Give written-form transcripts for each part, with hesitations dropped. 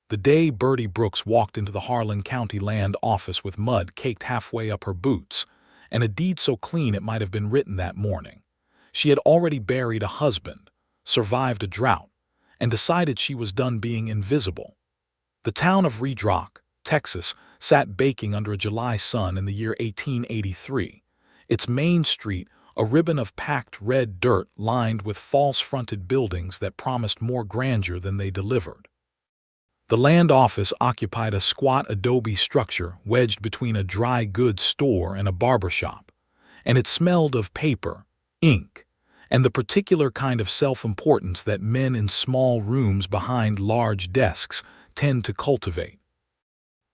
The day Birdie Brooks walked into the Harlan County Land Office with mud caked halfway up her boots, and a deed so clean it might have been written that morning. She had already buried a husband, survived a drought, and decided she was done being invisible. The town of Rock, Texas, sat baking under a July sun in the year 1883. Its main street, a ribbon of packed red dirt lined with false-fronted buildings that promised more grandeur than they delivered. The land office occupied a squat adobe structure wedged between a dry goods store and a barber shop, and it smelled of paper, ink, and the particular kind of self-importance that men in small rooms behind large desks tend to cultivate.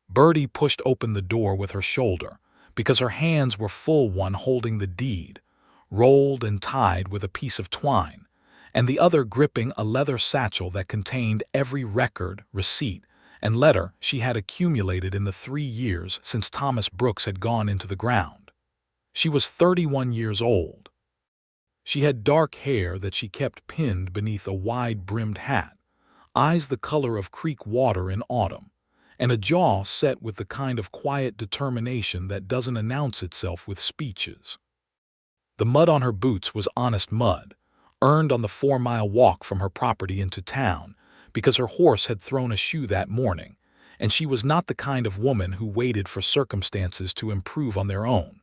Birdie pushed open the door with her shoulder, because her hands were full, one holding the deed, rolled and tied with a piece of twine, and the other gripping a leather satchel that contained every record, receipt, and letter she had accumulated in the 3 years since Thomas Brooks had gone into the ground. She was 31 years old. She had dark hair that she kept pinned beneath a wide-brimmed hat, eyes the color of creek water in autumn, and a jaw set with the kind of quiet determination that doesn't announce itself with speeches. The mud on her boots was honest mud, earned on the 4-mile walk from her property into town, because her horse had thrown a shoe that morning, and she was not the kind of woman who waited for circumstances to improve on their own.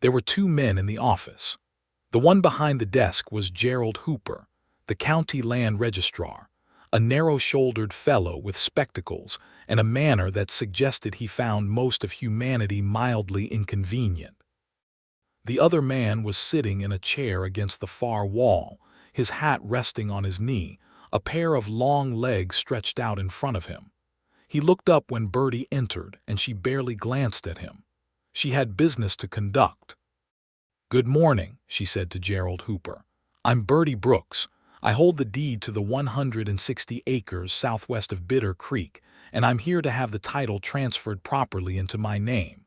There were 2 men in the office. The one behind the desk was Gerald Hooper, the county land registrar, a narrow-shouldered fellow with spectacles and a manner that suggested he found most of humanity mildly inconvenient. The other man was sitting in a chair against the far wall, his hat resting on his knee, a pair of long legs stretched out in front of him. He looked up when Birdie entered, and she barely glanced at him. She had business to conduct. "Good morning," she said to Gerald Hooper. "I'm Birdie Brooks. I hold the deed to the 160 acres southwest of Bitter Creek, and I'm here to have the title transferred properly into my name.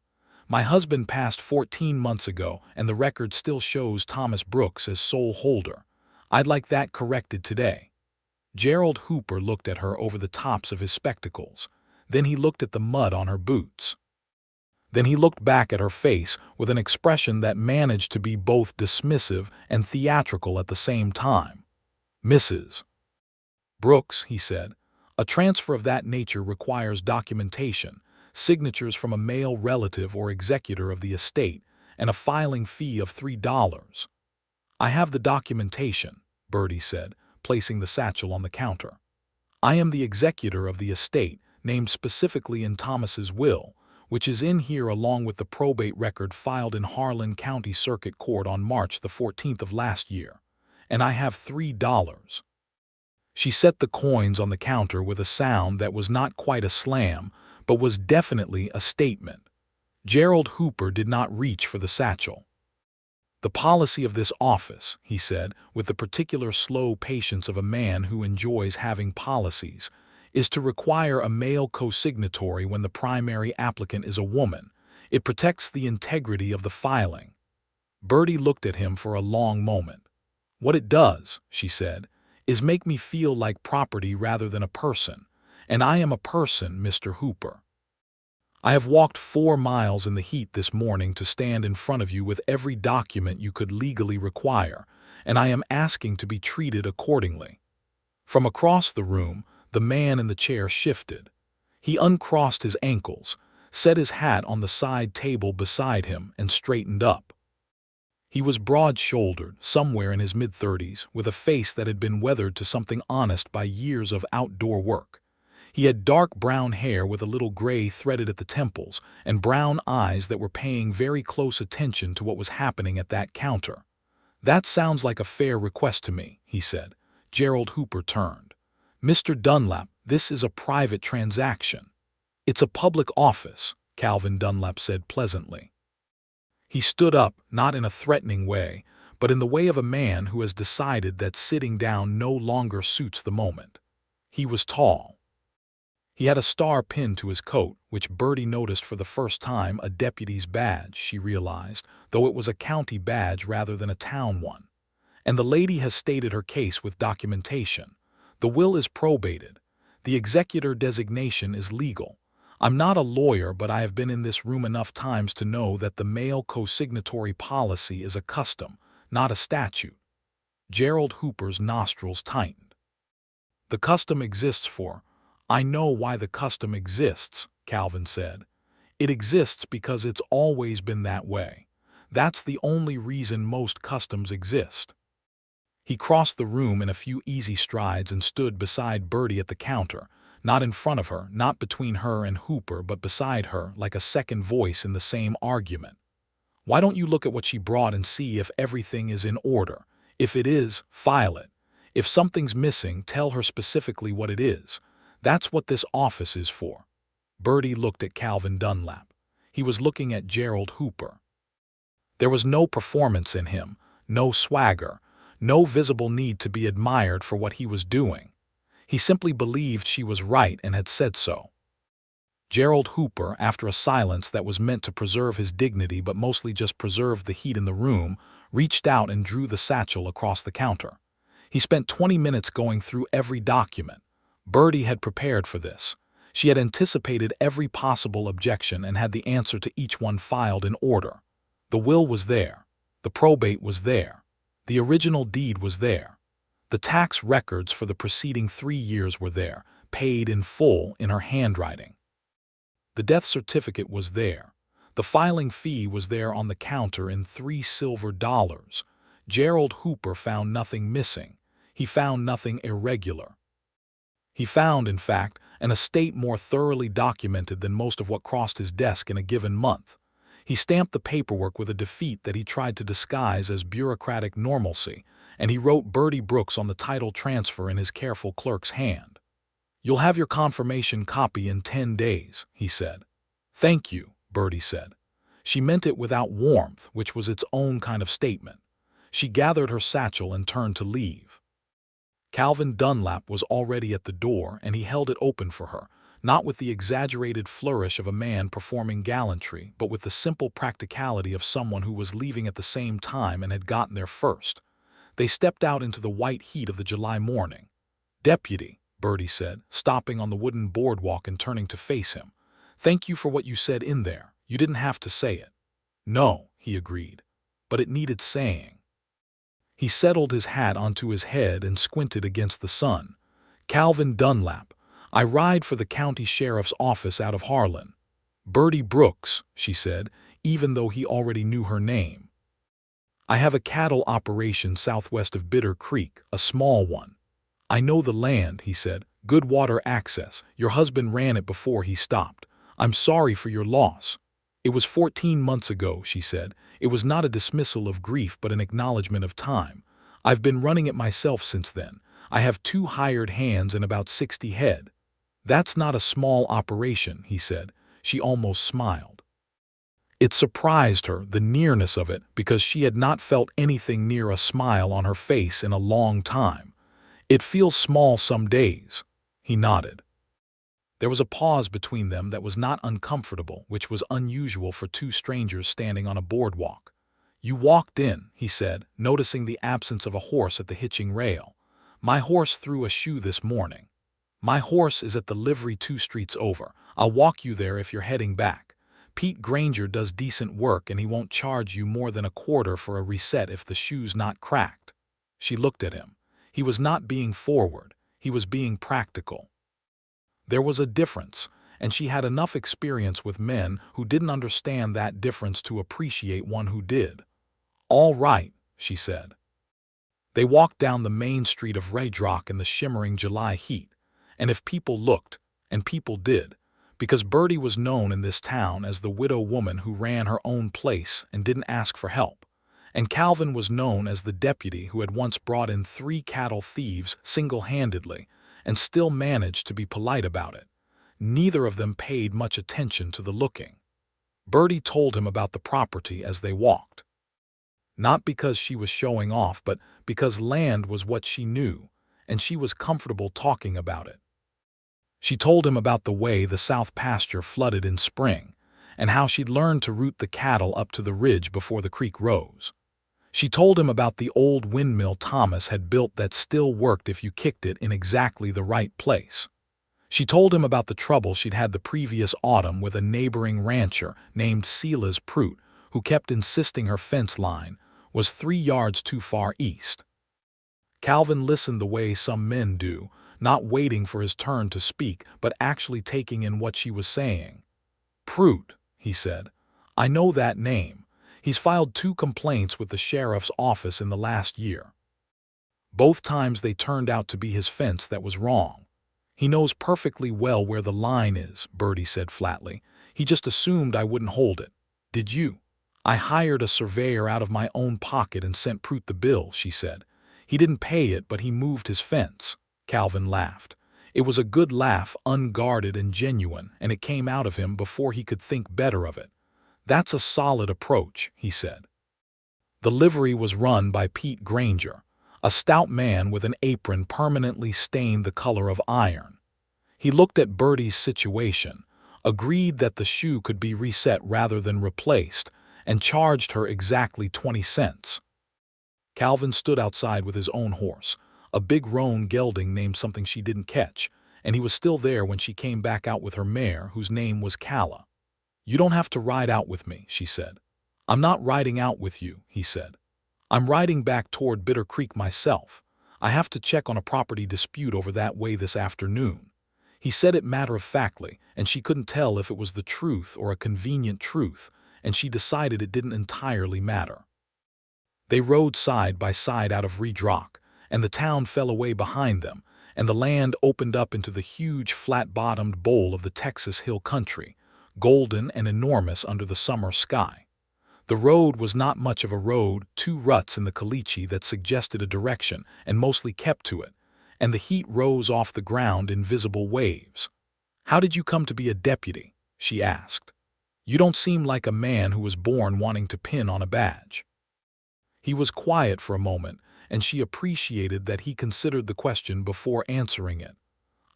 My husband passed 14 months ago, and the record still shows Thomas Brooks as sole holder. I'd like that corrected today." Gerald Hooper looked at her over the tops of his spectacles. Then he looked at the mud on her boots. Then he looked back at her face with an expression that managed to be both dismissive and theatrical at the same time. "Mrs. Brooks," he said, "a transfer of that nature requires documentation, signatures from a male relative or executor of the estate, and a filing fee of $3. "I have the documentation," Birdie said, placing the satchel on the counter. "I am the executor of the estate, named specifically in Thomas's will, which is in here along with the probate record filed in Harlan County Circuit Court on March the 14th of last year, and I have $3. She set the coins on the counter with a sound that was not quite a slam, but was definitely a statement. Gerald Hooper did not reach for the satchel. "The policy of this office," he said, with the particular slow patience of a man who enjoys having policies, "is to require a male co-signatory when the primary applicant is a woman. It protects the integrity of the filing." Birdie looked at him for a long moment. "What it does," she said, "is make me feel like property rather than a person, and I am a person, Mr. Hooper. I have walked 4 miles in the heat this morning to stand in front of you with every document you could legally require, and I am asking to be treated accordingly." From across the room, the man in the chair shifted. He uncrossed his ankles, set his hat on the side table beside him, and straightened up. He was broad-shouldered, somewhere in his mid-30s, with a face that had been weathered to something honest by years of outdoor work. He had dark brown hair with a little gray threaded at the temples, and brown eyes that were paying very close attention to what was happening at that counter. "That sounds like a fair request to me," he said. Gerald Hooper turned. "Mr. Dunlap, this is a private transaction." "It's a public office," Calvin Dunlap said pleasantly. He stood up, not in a threatening way, but in the way of a man who has decided that sitting down no longer suits the moment. He was tall. He had a star pinned to his coat, which Birdie noticed for the first time a deputy's badge, she realized, though it was a county badge rather than a town one. And the lady has stated her case with documentation. The will is probated. The executor designation is legal. I'm not a lawyer, but I have been in this room enough times to know that the male co-signatory policy is a custom, not a statute. Gerald Hooper's nostrils tightened. The custom exists for— I know why the custom exists, Calvin said. It exists because it's always been that way. That's the only reason most customs exist. He crossed the room in a few easy strides and stood beside Birdie at the counter, not in front of her, not between her and Hooper, but beside her, like a second voice in the same argument. Why don't you look at what she brought and see if everything is in order? If it is, file it. If something's missing, tell her specifically what it is. That's what this office is for. Birdie looked at Calvin Dunlap. He was looking at Gerald Hooper. There was no performance in him, no swagger, no visible need to be admired for what he was doing. He simply believed she was right and had said so. Gerald Hooper, after a silence that was meant to preserve his dignity but mostly just preserve the heat in the room, reached out and drew the satchel across the counter. He spent 20 minutes going through every document. Birdie had prepared for this. She had anticipated every possible objection and had the answer to each one filed in order. The will was there. The probate was there. The original deed was there. The tax records for the preceding 3 years were there, paid in full in her handwriting. The death certificate was there. The filing fee was there on the counter in $3 silver. Gerald Hooper found nothing missing. He found nothing irregular. He found, in fact, an estate more thoroughly documented than most of what crossed his desk in a given month. He stamped the paperwork with a defeat that he tried to disguise as bureaucratic normalcy, and he wrote Birdie Brooks on the title transfer in his careful clerk's hand. "You'll have your confirmation copy in 10 days, he said. "Thank you," Birdie said. She meant it without warmth, which was its own kind of statement. She gathered her satchel and turned to leave. Calvin Dunlap was already at the door, and he held it open for her, not with the exaggerated flourish of a man performing gallantry, but with the simple practicality of someone who was leaving at the same time and had gotten there first. They stepped out into the white heat of the July morning. "Deputy," Birdie said, stopping on the wooden boardwalk and turning to face him. "Thank you for what you said in there. You didn't have to say it." "No," he agreed, "but it needed saying." He settled his hat onto his head and squinted against the sun. "Calvin Dunlap. I ride for the county sheriff's office out of Harlan." "Birdie Brooks," she said, even though he already knew her name. "I have a cattle operation southwest of Bitter Creek, a small one." "I know the land," he said. "Good water access. Your husband ran it before he stopped. I'm sorry for your loss." "It was 14 months ago," she said. "It was not a dismissal of grief but an acknowledgement of time. I've been running it myself since then. I have 2 hired hands and about 60 head." "That's not a small operation," he said. She almost smiled. It surprised her, the nearness of it, because she had not felt anything near a smile on her face in a long time. "It feels small some days." He nodded. There was a pause between them that was not uncomfortable, which was unusual for 2 strangers standing on a boardwalk. "You walked in," he said, noticing the absence of a horse at the hitching rail. "My horse threw a shoe this morning." "My horse is at the livery 2 streets over. I'll walk you there if you're heading back. Pete Granger does decent work and he won't charge you more than $1/4 for a reset if the shoe's not cracked." She looked at him. He was not being forward. He was being practical. There was a difference, and she had enough experience with men who didn't understand that difference to appreciate one who did. "All right," she said. They walked down the main street of Raydrock in the shimmering July heat, and if people looked, and people did, because Birdie was known in this town as the widow woman who ran her own place and didn't ask for help, and Calvin was known as the deputy who had once brought in 3 cattle thieves single-handedly, and still managed to be polite about it. Neither of them paid much attention to the looking. Birdie told him about the property as they walked. Not because she was showing off, but because land was what she knew, and she was comfortable talking about it. She told him about the way the south pasture flooded in spring, and how she'd learned to route the cattle up to the ridge before the creek rose. She told him about the old windmill Thomas had built that still worked if you kicked it in exactly the right place. She told him about the trouble she'd had the previous autumn with a neighboring rancher named Silas Prout, who kept insisting her fence line was 3 yards too far east. Calvin listened the way some men do, not waiting for his turn to speak, but actually taking in what she was saying. "Prout," he said. "I know that name. He's filed 2 complaints with the sheriff's office in the last year. Both times they turned out to be his fence that was wrong. He knows perfectly well where the line is," Birdie said flatly. "He just assumed I wouldn't hold it." "Did you?" "I hired a surveyor out of my own pocket and sent Prout the bill," she said. "He didn't pay it, but he moved his fence." Calvin laughed. It was a good laugh, unguarded and genuine, and it came out of him before he could think better of it. "That's a solid approach," he said. The livery was run by Pete Granger, a stout man with an apron permanently stained the color of iron. He looked at Birdie's situation, agreed that the shoe could be reset rather than replaced, and charged her exactly 20 cents. Calvin stood outside with his own horse, a big roan gelding named something she didn't catch, and he was still there when she came back out with her mare, whose name was Calla. "You don't have to ride out with me," she said. "I'm not riding out with you," he said. "I'm riding back toward Bitter Creek myself. I have to check on a property dispute over that way this afternoon." He said it matter-of-factly, and she couldn't tell if it was the truth or a convenient truth, and she decided it didn't entirely matter. They rode side by side out of Redrock, and the town fell away behind them, and the land opened up into the huge flat-bottomed bowl of the Texas hill country, golden and enormous under the summer sky. The road was not much of a road, 2 ruts in the caliche that suggested a direction and mostly kept to it, and the heat rose off the ground in visible waves. "How did you come to be a deputy?" she asked. "You don't seem like a man who was born wanting to pin on a badge." He was quiet for a moment, and she appreciated that he considered the question before answering it.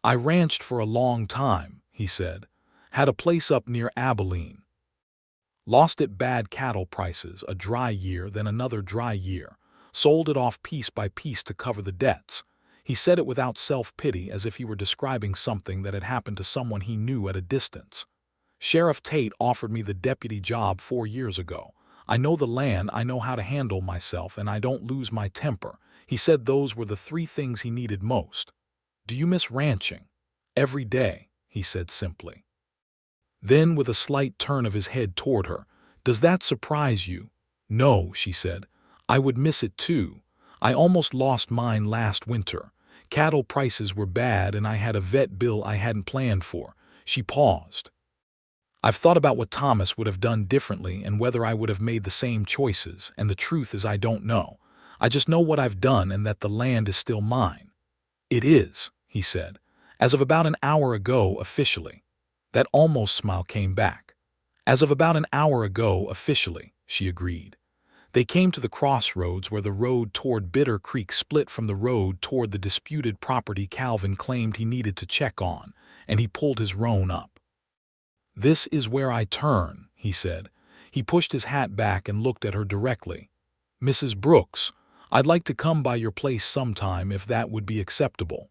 "I ranched for a long time," he said. "Had a place up near Abilene. Lost it bad cattle prices, a dry year, then another dry year. Sold it off piece by piece to cover the debts." He said it without self-pity, as if he were describing something that had happened to someone he knew at a distance. "Sheriff Tate offered me the deputy job 4 years ago. I know the land, I know how to handle myself, and I don't lose my temper." He said those were the 3 things he needed most. "Do you miss ranching?" "Every day," he said simply. Then, with a slight turn of his head toward her, "Does that surprise you?" "No," she said. "I would miss it too. I almost lost mine last winter. Cattle prices were bad, and I had a vet bill I hadn't planned for." She paused. "I've thought about what Thomas would have done differently and whether I would have made the same choices, and the truth is I don't know. I just know what I've done and that the land is still mine." "It is," he said, "as of about an hour ago officially." That almost smile came back. "As of about an hour ago officially," she agreed. They came to the crossroads where the road toward Bitter Creek split from the road toward the disputed property Calvin claimed he needed to check on, and he pulled his roan up. "This is where I turn," he said. He pushed his hat back and looked at her directly. "Mrs. Brooks, I'd like to come by your place sometime if that would be acceptable.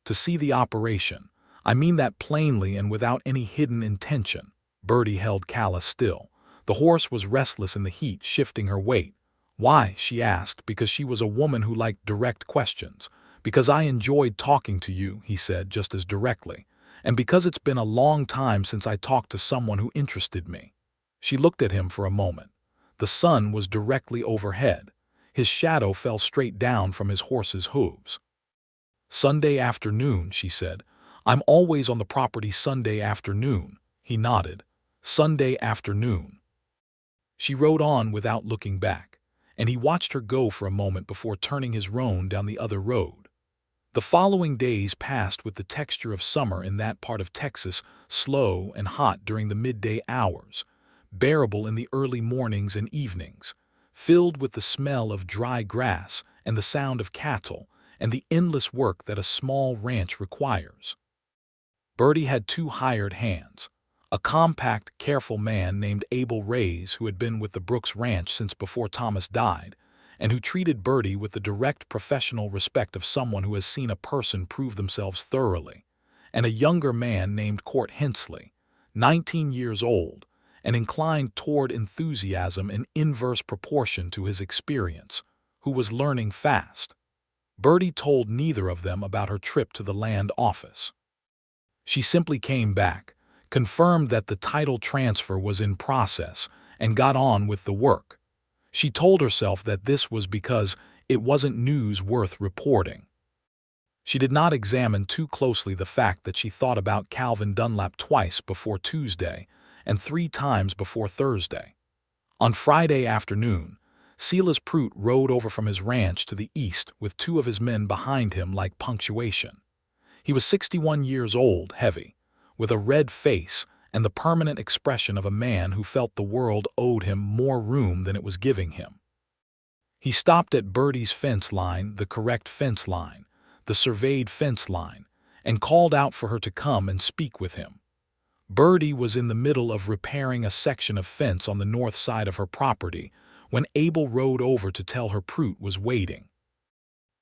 To see the operation. I mean that plainly and without any hidden intention." Birdie held Calla still. The horse was restless in the heat, shifting her weight. "Why?" she asked, because she was a woman who liked direct questions. "Because I enjoyed talking to you," he said just as directly. "And because it's been a long time since I talked to someone who interested me." She looked at him for a moment. The sun was directly overhead. His shadow fell straight down from his horse's hooves. "Sunday afternoon," she said. "I'm always on the property Sunday afternoon." He nodded. "Sunday afternoon." She rode on without looking back, and he watched her go for a moment before turning his roan down the other road. The following days passed with the texture of summer in that part of Texas, slow and hot during the midday hours, bearable in the early mornings and evenings, filled with the smell of dry grass and the sound of cattle and the endless work that a small ranch requires. Birdie had 2 hired hands. A compact, careful man named Abel Reyes, who had been with the Brooks Ranch since before Thomas died, and who treated Birdie with the direct professional respect of someone who has seen a person prove themselves thoroughly, and a younger man named Court Hensley, 19 years old, and inclined toward enthusiasm in inverse proportion to his experience, who was learning fast. Birdie told neither of them about her trip to the land office. She simply came back, confirmed that the title transfer was in process, and got on with the work. She told herself that this was because it wasn't news worth reporting. She did not examine too closely the fact that she thought about Calvin Dunlap twice before Tuesday and 3 times before Thursday. On Friday afternoon, Silas Prout rode over from his ranch to the east with 2 of his men behind him like punctuation. He was 61 years old, heavy, with a red face and the permanent expression of a man who felt the world owed him more room than it was giving him. He stopped at Birdie's fence line, the correct fence line, the surveyed fence line, and called out for her to come and speak with him. Birdie was in the middle of repairing a section of fence on the north side of her property when Abel rode over to tell her Prout was waiting.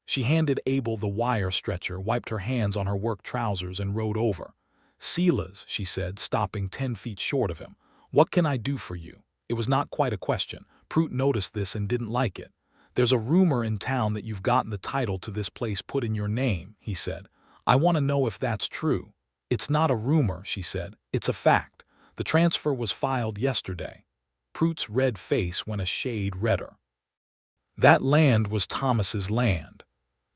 She handed Abel the wire stretcher, wiped her hands on her work trousers, and rode over. "Silas," she said, stopping 10 feet short of him, "what can I do for you?" It was not quite a question. Prout noticed this and didn't like it. "There's a rumor in town that you've gotten the title to this place put in your name," he said. "I want to know if that's true." "It's not a rumor," she said. "It's a fact. The transfer was filed yesterday." Prout's red face went a shade redder. "That land was Thomas's land.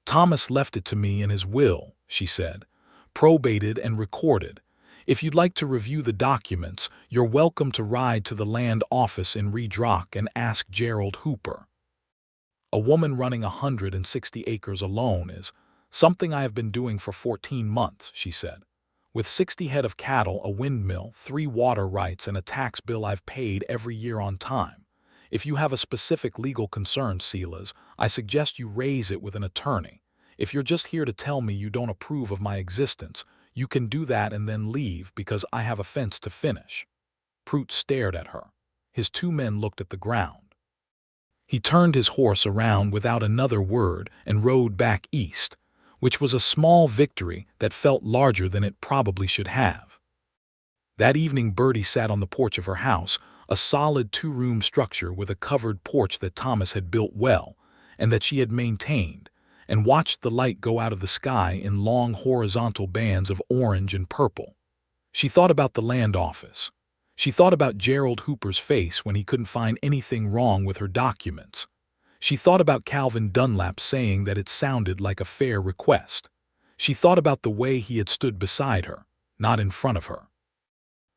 Thomas left it to me in his will," she said, "probated and recorded. If you'd like to review the documents, you're welcome to ride to the land office in Redrock and ask Gerald Hooper. A woman running 160 acres alone is something I have been doing for 14 months, she said. With 60 head of cattle, a windmill, 3 water rights, and a tax bill I've paid every year on time. If you have a specific legal concern, Silas, I suggest you raise it with an attorney. If you're just here to tell me you don't approve of my existence, you can do that and then leave because I have a fence to finish." Prout stared at her. His 2 men looked at the ground. He turned his horse around without another word and rode back east, which was a small victory that felt larger than it probably should have. That evening Birdie sat on the porch of her house, a solid 2-room structure with a covered porch that Thomas had built well and that she had maintained, and watched the light go out of the sky in long horizontal bands of orange and purple. She thought about the land office. She thought about Gerald Hooper's face when he couldn't find anything wrong with her documents. She thought about Calvin Dunlap saying that it sounded like a fair request. She thought about the way he had stood beside her, not in front of her.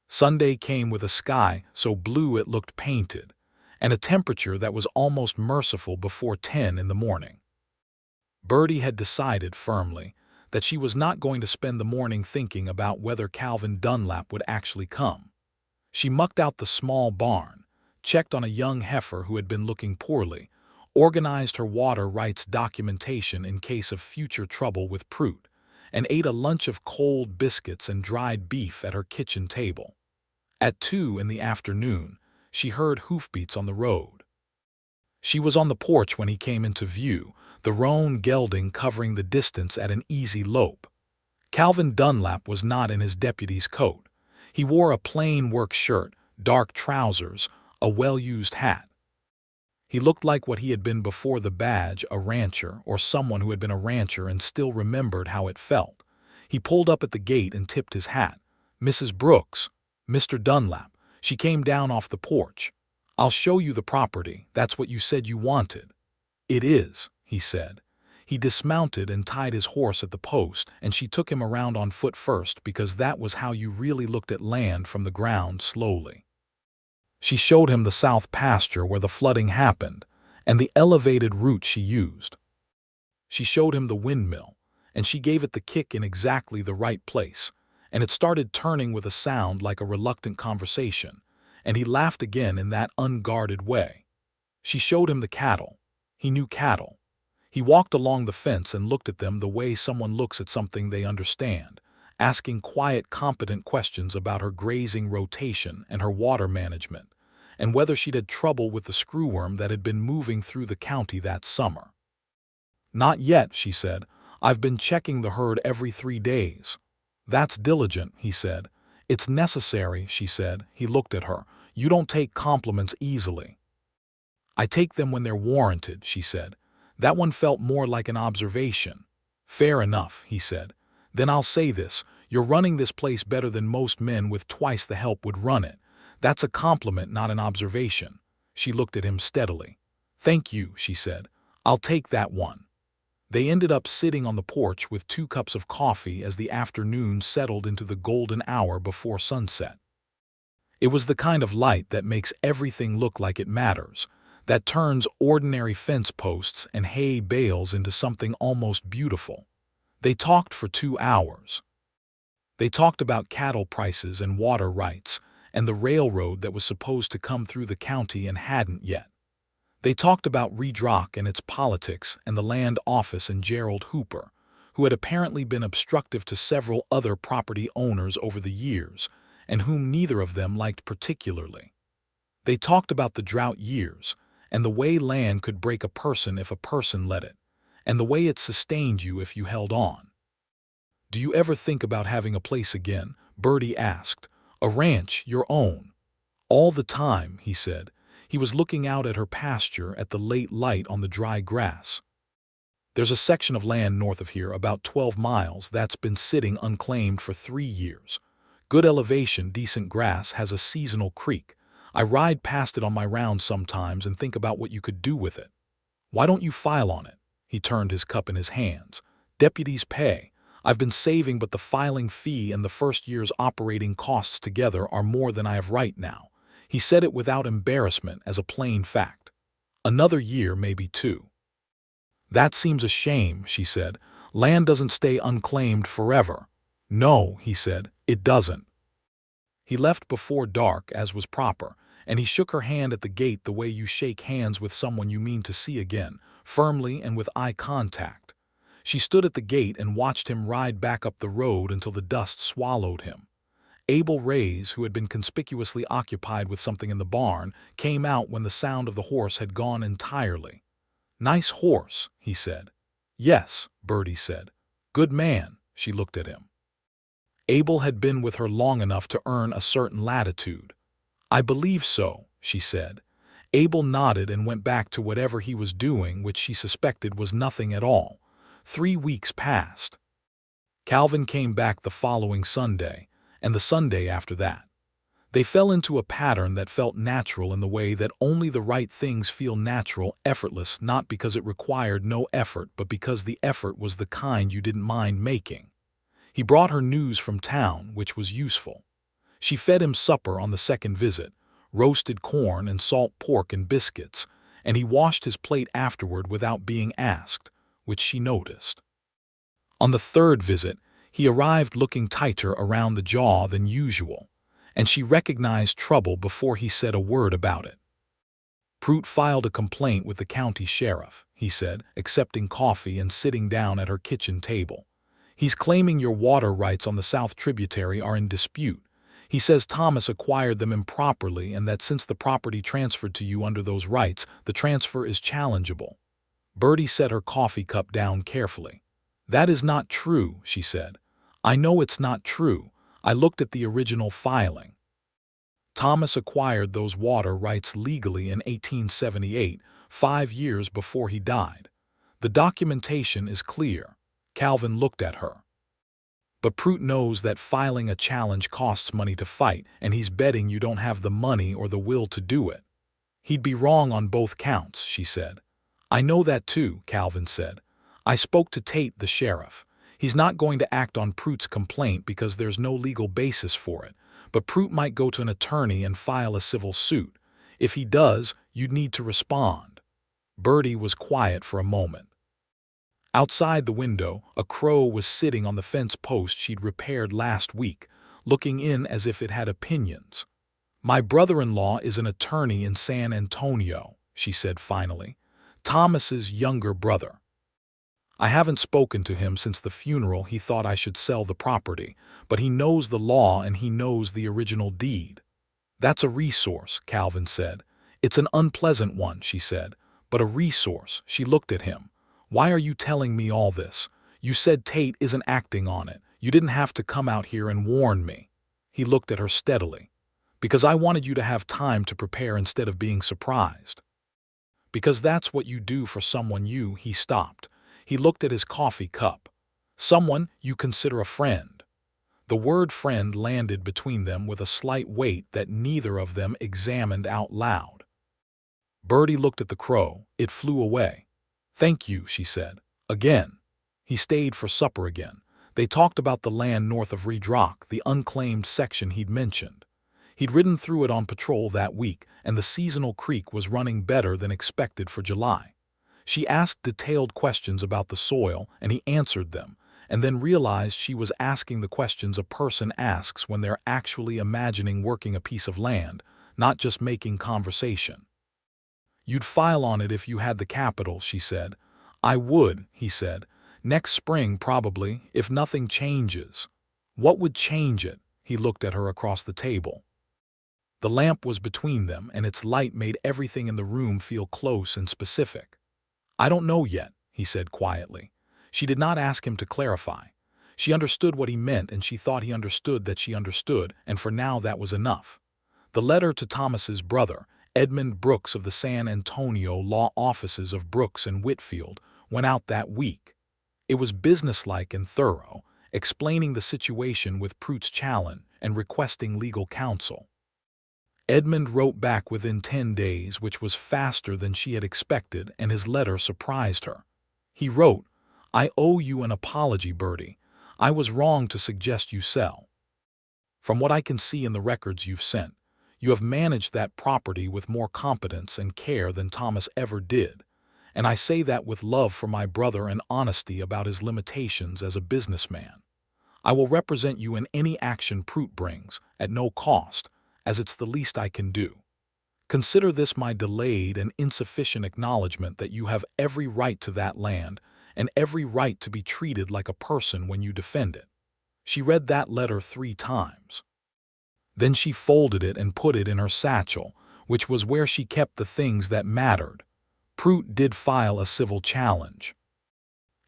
Sunday came with a sky so blue it looked painted, and a temperature that was almost merciful before 10 in the morning. Birdie had decided firmly that she was not going to spend the morning thinking about whether Calvin Dunlap would actually come. She mucked out the small barn, checked on a young heifer who had been looking poorly, organized her water rights documentation in case of future trouble with Prout, and ate a lunch of cold biscuits and dried beef at her kitchen table. At 2 in the afternoon, she heard hoofbeats on the road. She was on the porch when he came into view, the roan gelding covering the distance at an easy lope. Calvin Dunlap was not in his deputy's coat. He wore a plain work shirt, dark trousers, a well-used hat. He looked like what he had been before the badge, a rancher, or someone who had been a rancher and still remembered how it felt. He pulled up at the gate and tipped his hat. "Mrs. Brooks, Mr. Dunlap." She came down off the porch. "I'll show you the property. That's what you said you wanted." "It is," he said. He dismounted and tied his horse at the post, and she took him around on foot first because that was how you really looked at land from the ground, slowly. She showed him the south pasture where the flooding happened and the elevated route she used. She showed him the windmill, and she gave it the kick in exactly the right place, and it started turning with a sound like a reluctant conversation, and he laughed again in that unguarded way. She showed him the cattle. He knew cattle. He walked along the fence and looked at them the way someone looks at something they understand, asking quiet, competent questions about her grazing rotation and her water management, and whether she'd had trouble with the screwworm that had been moving through the county that summer. "Not yet," she said. "I've been checking the herd every 3 days. That's diligent, he said. It's necessary, she said. He looked at her. You don't take compliments easily. I take them when they're warranted, she said. That one felt more like an observation. Fair enough, he said. Then I'll say this. You're running this place better than most men with twice the help would run it. That's a compliment, not an observation. She looked at him steadily. Thank you, she said. I'll take that one. They ended up sitting on the porch with 2 cups of coffee as the afternoon settled into the golden hour before sunset. It was the kind of light that makes everything look like it matters, that turns ordinary fence posts and hay bales into something almost beautiful. They talked for 2 hours. They talked about cattle prices and water rights, and the railroad that was supposed to come through the county and hadn't yet. They talked about Redrock and its politics and the land office and Gerald Hooper, who had apparently been obstructive to several other property owners over the years, and whom neither of them liked particularly. They talked about the drought years, and the way land could break a person if a person let it, and the way it sustained you if you held on. Do you ever think about having a place again? Birdie asked. A ranch, your own. All the time, he said. He was looking out at her pasture at the late light on the dry grass. There's a section of land north of here, about 12 miles, that's been sitting unclaimed for 3 years. Good elevation, decent grass, has a seasonal creek. I ride past it on my rounds sometimes and think about what you could do with it. Why don't you file on it? He turned his cup in his hands. Deputies pay. I've been saving, but the filing fee and the first year's operating costs together are more than I have right now. He said it without embarrassment, as a plain fact. Another year, maybe 2. That seems a shame, she said. Land doesn't stay unclaimed forever. No, he said, it doesn't. He left before dark, as was proper, and he shook her hand at the gate the way you shake hands with someone you mean to see again, firmly and with eye contact. She stood at the gate and watched him ride back up the road until the dust swallowed him. Abel Reyes, who had been conspicuously occupied with something in the barn, came out when the sound of the horse had gone entirely. Nice horse, he said. Yes, Birdie said. Good man, she looked at him. Abel had been with her long enough to earn a certain latitude. I believe so, she said. Abel nodded and went back to whatever he was doing, which she suspected was nothing at all. 3 weeks passed. Calvin came back the following Sunday, and the Sunday after that. They fell into a pattern that felt natural in the way that only the right things feel natural, effortless, not because it required no effort, but because the effort was the kind you didn't mind making. He brought her news from town, which was useful. She fed him supper on the second visit, roasted corn and salt pork and biscuits, and he washed his plate afterward without being asked, which she noticed. On the third visit, he arrived looking tighter around the jaw than usual, and she recognized trouble before he said a word about it. Prout filed a complaint with the county sheriff, he said, accepting coffee and sitting down at her kitchen table. He's claiming your water rights on the South Tributary are in dispute. He says Thomas acquired them improperly and that since the property transferred to you under those rights, the transfer is challengeable. Birdie set her coffee cup down carefully. That is not true, she said. I know it's not true. I looked at the original filing. Thomas acquired those water rights legally in 1878, 5 years before he died. The documentation is clear. Calvin looked at her. But Prout knows that filing a challenge costs money to fight, and he's betting you don't have the money or the will to do it. He'd be wrong on both counts, she said. I know that too, Calvin said. I spoke to Tate, the sheriff. He's not going to act on Prout's complaint because there's no legal basis for it, but Prout might go to an attorney and file a civil suit. If he does, you'd need to respond. Birdie was quiet for a moment. Outside the window, a crow was sitting on the fence post she'd repaired last week, looking in as if it had opinions. My brother-in-law is an attorney in San Antonio, she said finally. Thomas's younger brother. I haven't spoken to him since the funeral. He thought I should sell the property, but he knows the law and he knows the original deed. That's a resource, Calvin said. It's an unpleasant one, she said, but a resource. She looked at him. Why are you telling me all this? You said Tate isn't acting on it. You didn't have to come out here and warn me." He looked at her steadily. "Because I wanted you to have time to prepare instead of being surprised." "Because that's what you do for someone you—" He stopped. He looked at his coffee cup. "Someone you consider a friend." The word friend landed between them with a slight weight that neither of them examined out loud. Birdie looked at the crow. It flew away. "Thank you," she said. Again. He stayed for supper again. They talked about the land north of Redrock, the unclaimed section he'd mentioned. He'd ridden through it on patrol that week, and the seasonal creek was running better than expected for July. She asked detailed questions about the soil, and he answered them, and then realized she was asking the questions a person asks when they're actually imagining working a piece of land, not just making conversation. "You'd file on it if you had the capital," she said. "I would," he said. "Next spring, probably, if nothing changes." "What would change it?" He looked at her across the table. The lamp was between them, and its light made everything in the room feel close and specific. "I don't know yet," he said quietly. She did not ask him to clarify. She understood what he meant, and she thought he understood that she understood, and for now that was enough. The letter to Thomas's brother, Edmund Brooks of the San Antonio law offices of Brooks and Whitfield, went out that week. It was businesslike and thorough, explaining the situation with Pruitt's challenge and requesting legal counsel. Edmund wrote back within 10 days, which was faster than she had expected, and his letter surprised her. He wrote, "I owe you an apology, Birdie. I was wrong to suggest you sell. From what I can see in the records you've sent, you have managed that property with more competence and care than Thomas ever did, and I say that with love for my brother and honesty about his limitations as a businessman. I will represent you in any action Pruitt brings, at no cost, as it's the least I can do. Consider this my delayed and insufficient acknowledgement that you have every right to that land and every right to be treated like a person when you defend it." She read that letter 3 times. Then she folded it and put it in her satchel, which was where she kept the things that mattered. Pruitt did file a civil challenge.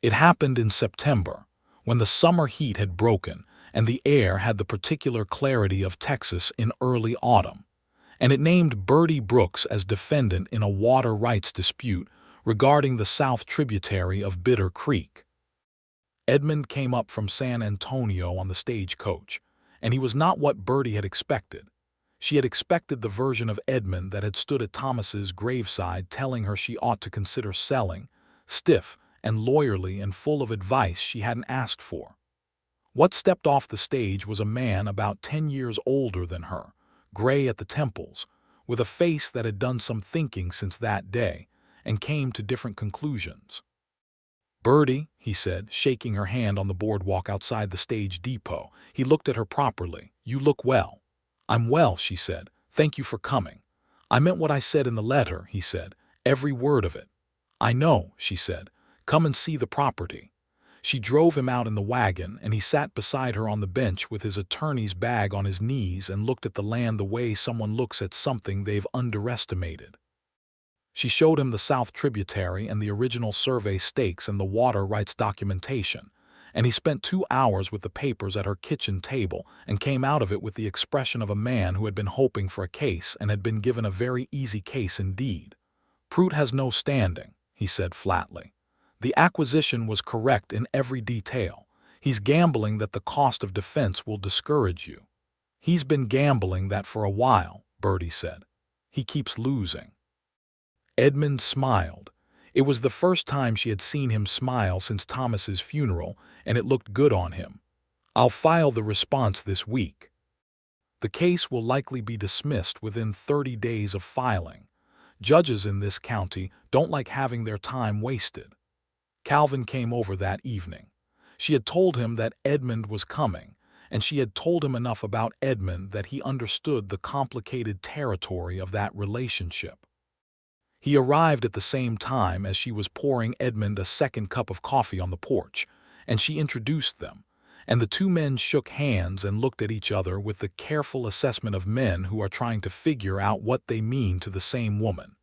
It happened in September, when the summer heat had broken and the air had the particular clarity of Texas in early autumn, and it named Birdie Brooks as defendant in a water rights dispute regarding the south tributary of Bitter Creek. Edmund came up from San Antonio on the stagecoach, and he was not what Birdie had expected. She had expected the version of Edmund that had stood at Thomas's graveside telling her she ought to consider selling, stiff and lawyerly and full of advice she hadn't asked for. What stepped off the stage was a man about 10 years older than her, gray at the temples, with a face that had done some thinking since that day and came to different conclusions. "Birdie," he said, shaking her hand on the boardwalk outside the stage depot. He looked at her properly. "You look well." "I'm well," she said. "Thank you for coming." "I meant what I said in the letter," he said. "Every word of it." "I know," she said. "Come and see the property." She drove him out in the wagon, and he sat beside her on the bench with his attorney's bag on his knees and looked at the land the way someone looks at something they've underestimated. She showed him the south tributary and the original survey stakes and the water rights documentation, and he spent 2 hours with the papers at her kitchen table and came out of it with the expression of a man who had been hoping for a case and had been given a very easy case indeed. "Pruitt has no standing," he said flatly. "The acquisition was correct in every detail. He's gambling that the cost of defense will discourage you." "He's been gambling that for a while," Birdie said. "He keeps losing." Edmund smiled. It was the first time she had seen him smile since Thomas's funeral, and it looked good on him. "I'll file the response this week. The case will likely be dismissed within 30 days of filing. Judges in this county don't like having their time wasted." Calvin came over that evening. She had told him that Edmund was coming, and she had told him enough about Edmund that he understood the complicated territory of that relationship. He arrived at the same time as she was pouring Edmund a second cup of coffee on the porch, and she introduced them, and the 2 men shook hands and looked at each other with the careful assessment of men who are trying to figure out what they mean to the same woman.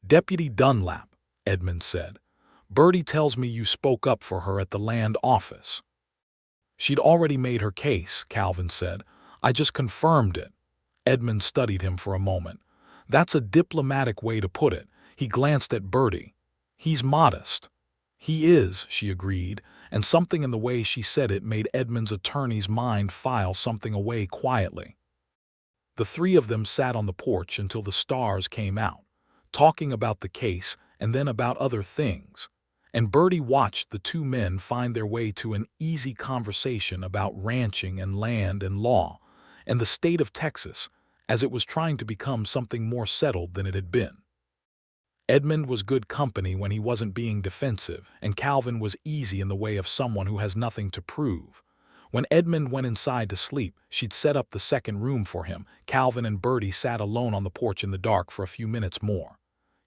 "Deputy Dunlap," Edmund said, "Birdie tells me you spoke up for her at the land office." She'd already made her case, Calvin said. I just confirmed it. Edmund studied him for a moment. That's a diplomatic way to put it. He glanced at Birdie. He's modest. He is, she agreed, and something in the way she said it made Edmund's attorney's mind file something away quietly. The three of them sat on the porch until the stars came out, talking about the case and then about other things. And Birdie watched the two men find their way to an easy conversation about ranching and land and law, and the state of Texas, as it was trying to become something more settled than it had been. Edmund was good company when he wasn't being defensive, and Calvin was easy in the way of someone who has nothing to prove. When Edmund went inside to sleep, she'd set up the second room for him. Calvin and Birdie sat alone on the porch in the dark for a few minutes more.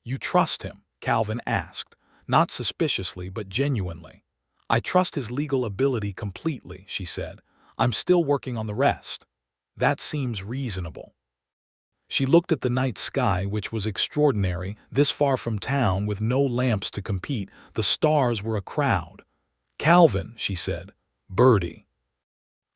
"You trust him?" Calvin asked, not suspiciously but genuinely. "I trust his legal ability completely," she said. "I'm still working on the rest." "That seems reasonable." She looked at the night sky, which was extraordinary, this far from town with no lamps to compete. The stars were a crowd. "Calvin," she said. "Birdie.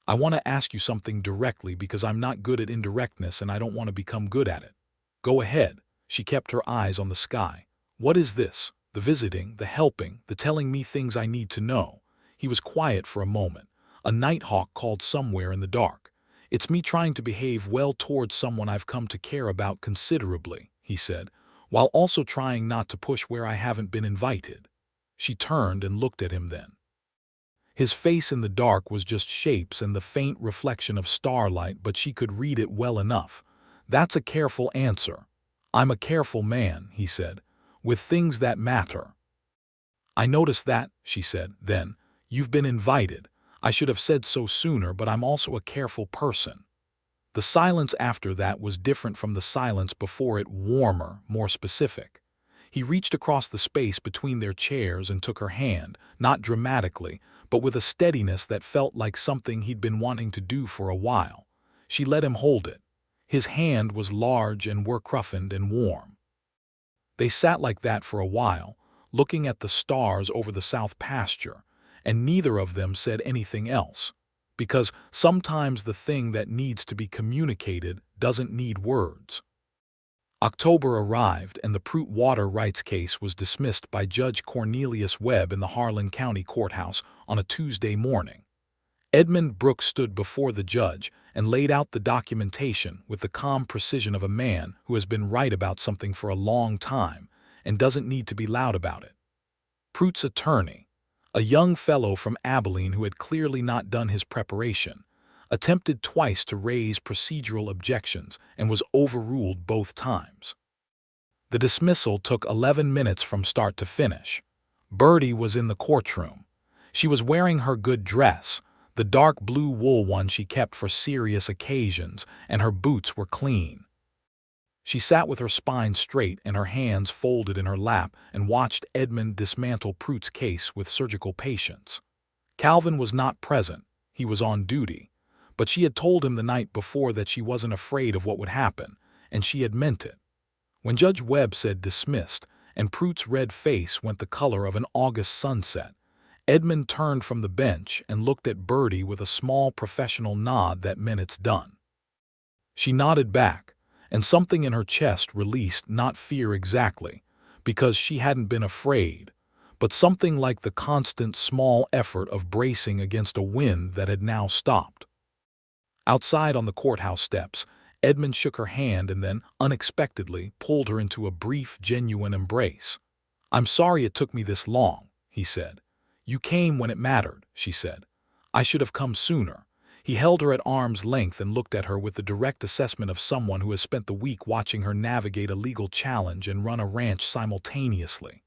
I want to ask you something directly because I'm not good at indirectness and I don't want to become good at it." "Go ahead." She kept her eyes on the sky. "What is this? The visiting, the helping, the telling me things I need to know." He was quiet for a moment. A nighthawk called somewhere in the dark. "It's me trying to behave well towards someone I've come to care about considerably," he said, "while also trying not to push where I haven't been invited." She turned and looked at him then. His face in the dark was just shapes and the faint reflection of starlight, but she could read it well enough. "That's a careful answer." "I'm a careful man," he said, "with things that matter." "I noticed that," she said, then. "You've been invited. I should have said so sooner, but I'm also a careful person." The silence after that was different from the silence before it, warmer, more specific. He reached across the space between their chairs and took her hand, not dramatically, but with a steadiness that felt like something he'd been wanting to do for a while. She let him hold it. His hand was large and work-roughened and warm. They sat like that for a while, looking at the stars over the south pasture, and neither of them said anything else, because sometimes the thing that needs to be communicated doesn't need words. October arrived and the Prute water rights case was dismissed by Judge Cornelius Webb in the Harlan County Courthouse on a Tuesday morning. Edmund Brooks stood before the judge and laid out the documentation with the calm precision of a man who has been right about something for a long time and doesn't need to be loud about it. Prute's attorney, a young fellow from Abilene who had clearly not done his preparation, attempted twice to raise procedural objections and was overruled both times. The dismissal took 11 minutes from start to finish. Birdie was in the courtroom. She was wearing her good dress, the dark blue wool one she kept for serious occasions, and her boots were clean. She sat with her spine straight and her hands folded in her lap and watched Edmund dismantle Prute's case with surgical patience. Calvin was not present. He was on duty. But she had told him the night before that she wasn't afraid of what would happen, and she had meant it. When Judge Webb said dismissed, and Prute's red face went the color of an August sunset, Edmund turned from the bench and looked at Birdie with a small professional nod that meant it's done. She nodded back, and something in her chest released, not fear exactly, because she hadn't been afraid, but something like the constant small effort of bracing against a wind that had now stopped. Outside on the courthouse steps, Edmund shook her hand and then, unexpectedly, pulled her into a brief, genuine embrace. "I'm sorry it took me this long," he said. "You came when it mattered," she said. "I should have come sooner." He held her at arm's length and looked at her with the direct assessment of someone who has spent the week watching her navigate a legal challenge and run a ranch simultaneously.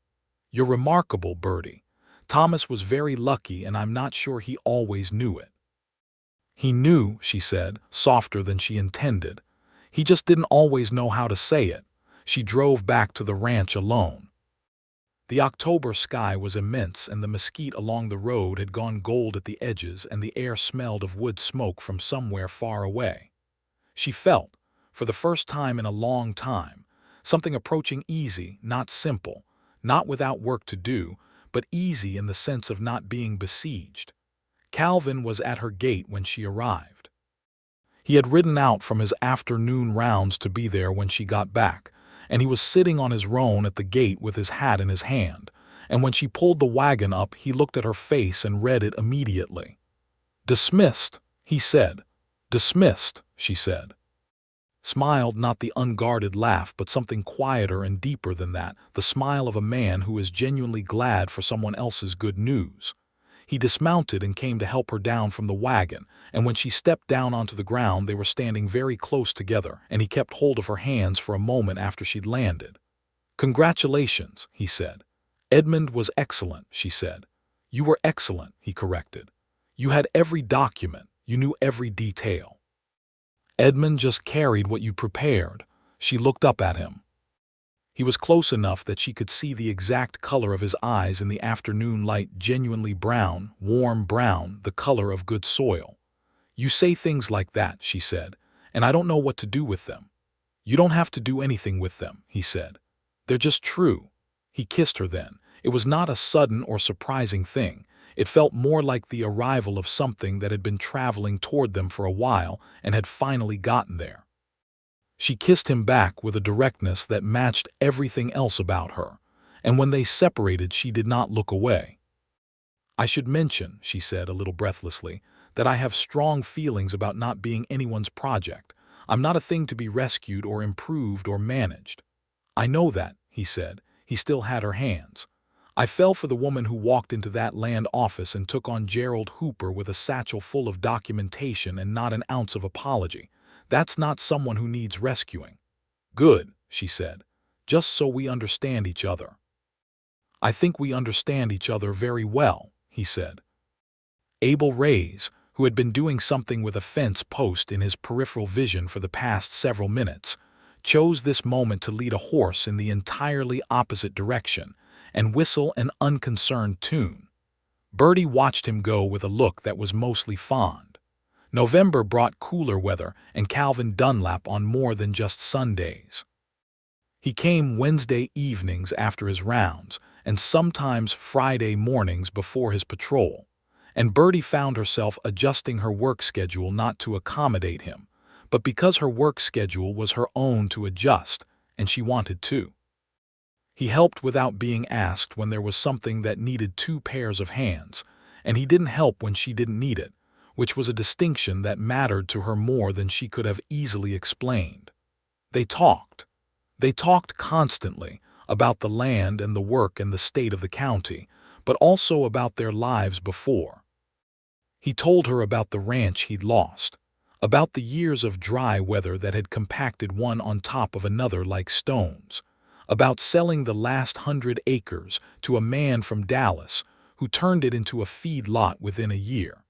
"You're remarkable, Birdie. Thomas was very lucky, and I'm not sure he always knew it." "He knew," she said, softer than she intended. "He just didn't always know how to say it." She drove back to the ranch alone. The October sky was immense, and the mesquite along the road had gone gold at the edges, and the air smelled of wood smoke from somewhere far away. She felt, for the first time in a long time, something approaching easy, not simple, not without work to do, but easy in the sense of not being besieged. Calvin was at her gate when she arrived. He had ridden out from his afternoon rounds to be there when she got back, and he was sitting on his roan at the gate with his hat in his hand, and when she pulled the wagon up he looked at her face and read it immediately. "Dismissed," he said. "Dismissed," she said. Smiled, not the unguarded laugh, but something quieter and deeper than that, the smile of a man who is genuinely glad for someone else's good news. He dismounted and came to help her down from the wagon, and when she stepped down onto the ground they were standing very close together, and he kept hold of her hands for a moment after she'd landed. "Congratulations," he said. "Edmund was excellent," she said. "You were excellent," he corrected. "You had every document, you knew every detail." "Edmund just carried what you prepared." She looked up at him. He was close enough that she could see the exact color of his eyes in the afternoon light, genuinely brown, warm brown, the color of good soil. "You say things like that," she said, "and I don't know what to do with them." "You don't have to do anything with them," he said. "They're just true." He kissed her then. It was not a sudden or surprising thing. It felt more like the arrival of something that had been traveling toward them for a while and had finally gotten there. She kissed him back with a directness that matched everything else about her, and when they separated she did not look away. "I should mention," she said a little breathlessly, "that I have strong feelings about not being anyone's project. I'm not a thing to be rescued or improved or managed." "I know that," he said. He still had her hands. "I fell for the woman who walked into that land office and took on Gerald Hooper with a satchel full of documentation and not an ounce of apology. That's not someone who needs rescuing." "Good," she said. "Just so we understand each other." "I think we understand each other very well," he said. Abel Reyes, who had been doing something with a fence post in his peripheral vision for the past several minutes, chose this moment to lead a horse in the entirely opposite direction and whistle an unconcerned tune. Birdie watched him go with a look that was mostly fond. November brought cooler weather and Calvin Dunlap on more than just Sundays. He came Wednesday evenings after his rounds and sometimes Friday mornings before his patrol, and Birdie found herself adjusting her work schedule not to accommodate him, but because her work schedule was her own to adjust, and she wanted to. He helped without being asked when there was something that needed two pairs of hands, and he didn't help when she didn't need it, which was a distinction that mattered to her more than she could have easily explained. They talked. They talked constantly about the land and the work and the state of the county, but also about their lives before. He told her about the ranch he'd lost, about the years of dry weather that had compacted one on top of another like stones, about selling the last 100 acres to a man from Dallas who turned it into a feed lot within a year.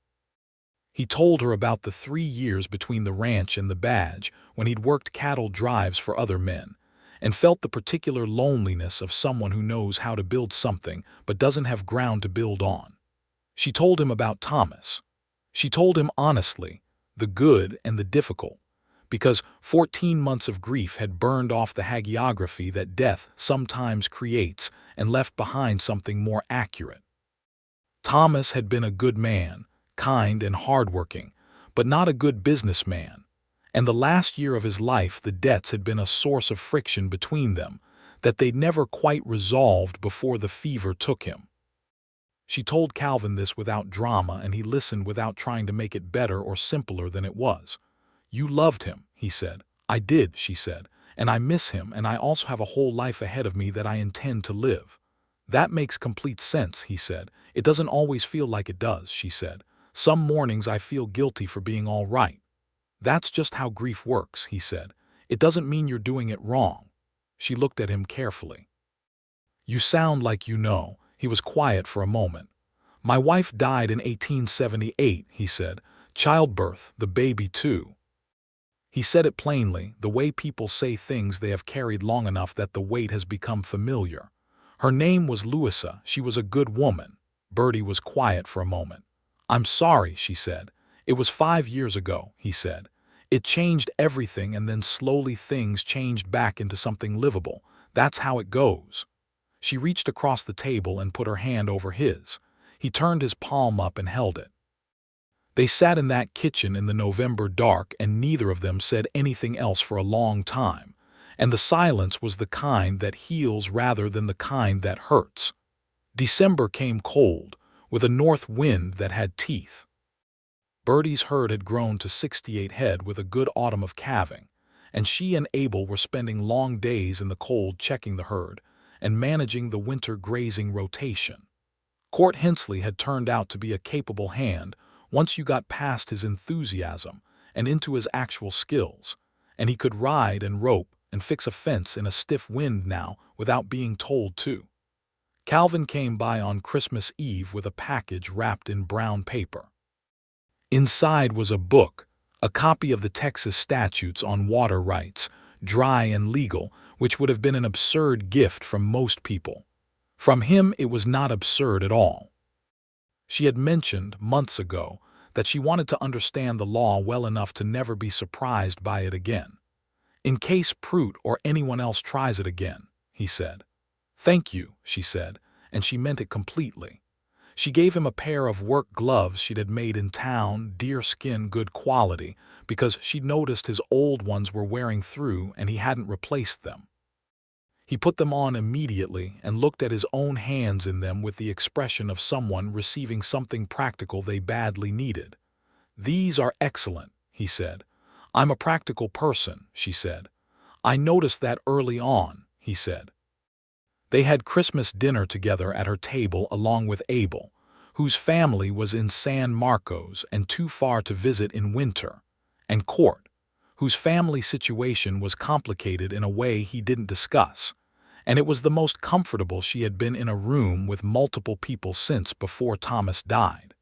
He told her about the 3 years between the ranch and the badge when he'd worked cattle drives for other men, and felt the particular loneliness of someone who knows how to build something but doesn't have ground to build on. She told him about Thomas. She told him honestly, the good and the difficult, because 14 months of grief had burned off the hagiography that death sometimes creates and left behind something more accurate. Thomas had been a good man, kind and hardworking, but not a good businessman, and the last year of his life the debts had been a source of friction between them that they'd never quite resolved before the fever took him. She told Calvin this without drama, and he listened without trying to make it better or simpler than it was. "You loved him," he said. "I did," she said, "and I miss him, and I also have a whole life ahead of me that I intend to live." "That makes complete sense," he said. "It doesn't always feel like it does," she said. "Some mornings I feel guilty for being all right." "That's just how grief works," he said. "It doesn't mean you're doing it wrong." She looked at him carefully. "You sound like you know." He was quiet for a moment. "My wife died in 1878, he said. "Childbirth, the baby too." He said it plainly, the way people say things they have carried long enough that the weight has become familiar. "Her name was Louisa. She was a good woman." Birdie was quiet for a moment. "I'm sorry," she said. "It was 5 years ago," he said. "It changed everything, and then slowly things changed back into something livable. That's how it goes." She reached across the table and put her hand over his. He turned his palm up and held it. They sat in that kitchen in the November dark, and neither of them said anything else for a long time, and the silence was the kind that heals rather than the kind that hurts. December came cold, with a north wind that had teeth. Birdie's herd had grown to 68 head with a good autumn of calving, and she and Abel were spending long days in the cold checking the herd and managing the winter grazing rotation. Court Hensley had turned out to be a capable hand once you got past his enthusiasm and into his actual skills, and he could ride and rope and fix a fence in a stiff wind now without being told to. Calvin came by on Christmas Eve with a package wrapped in brown paper. Inside was a book, a copy of the Texas statutes on water rights, dry and legal, which would have been an absurd gift from most people. From him it was not absurd at all. She had mentioned, months ago, that she wanted to understand the law well enough to never be surprised by it again. In case Prout or anyone else tries it again, he said. Thank you, she said, and she meant it completely. She gave him a pair of work gloves she'd had made in town, deerskin good quality, because she'd noticed his old ones were wearing through and he hadn't replaced them. He put them on immediately and looked at his own hands in them with the expression of someone receiving something practical they badly needed. These are excellent, he said. I'm a practical person, she said. I noticed that early on, he said. They had Christmas dinner together at her table along with Abel, whose family was in San Marcos and too far to visit in winter, and Court, whose family situation was complicated in a way he didn't discuss, and it was the most comfortable she had been in a room with multiple people since before Thomas died.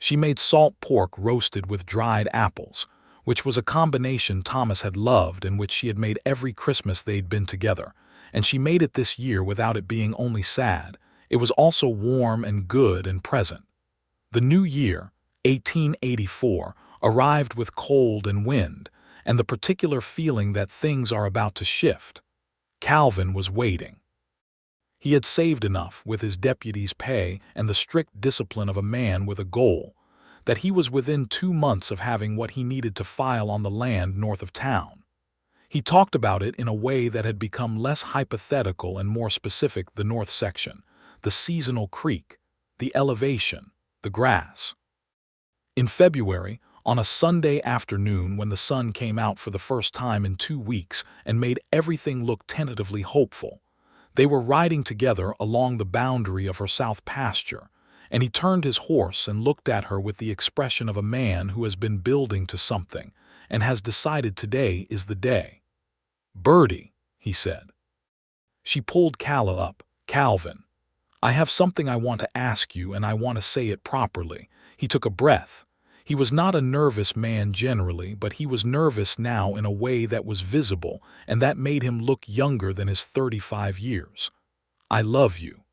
She made salt pork roasted with dried apples, which was a combination Thomas had loved and which she had made every Christmas they'd been together, and she made it this year without it being only sad. It was also warm and good and present. The new year, 1884, arrived with cold and wind, and the particular feeling that things are about to shift. Calvin was waiting. He had saved enough, with his deputy's pay and the strict discipline of a man with a goal, that he was within 2 months of having what he needed to file on the land north of town. He talked about it in a way that had become less hypothetical and more specific: the north section, the seasonal creek, the elevation, the grass. In February, on a Sunday afternoon when the sun came out for the first time in 2 weeks and made everything look tentatively hopeful, they were riding together along the boundary of her south pasture, and he turned his horse and looked at her with the expression of a man who has been building to something and has decided today is the day. "Birdie," he said. She pulled Calla up. "Calvin, I have something I want to ask you, and I want to say it properly." He took a breath. He was not a nervous man generally, but he was nervous now in a way that was visible and that made him look younger than his 35 years. "I love you.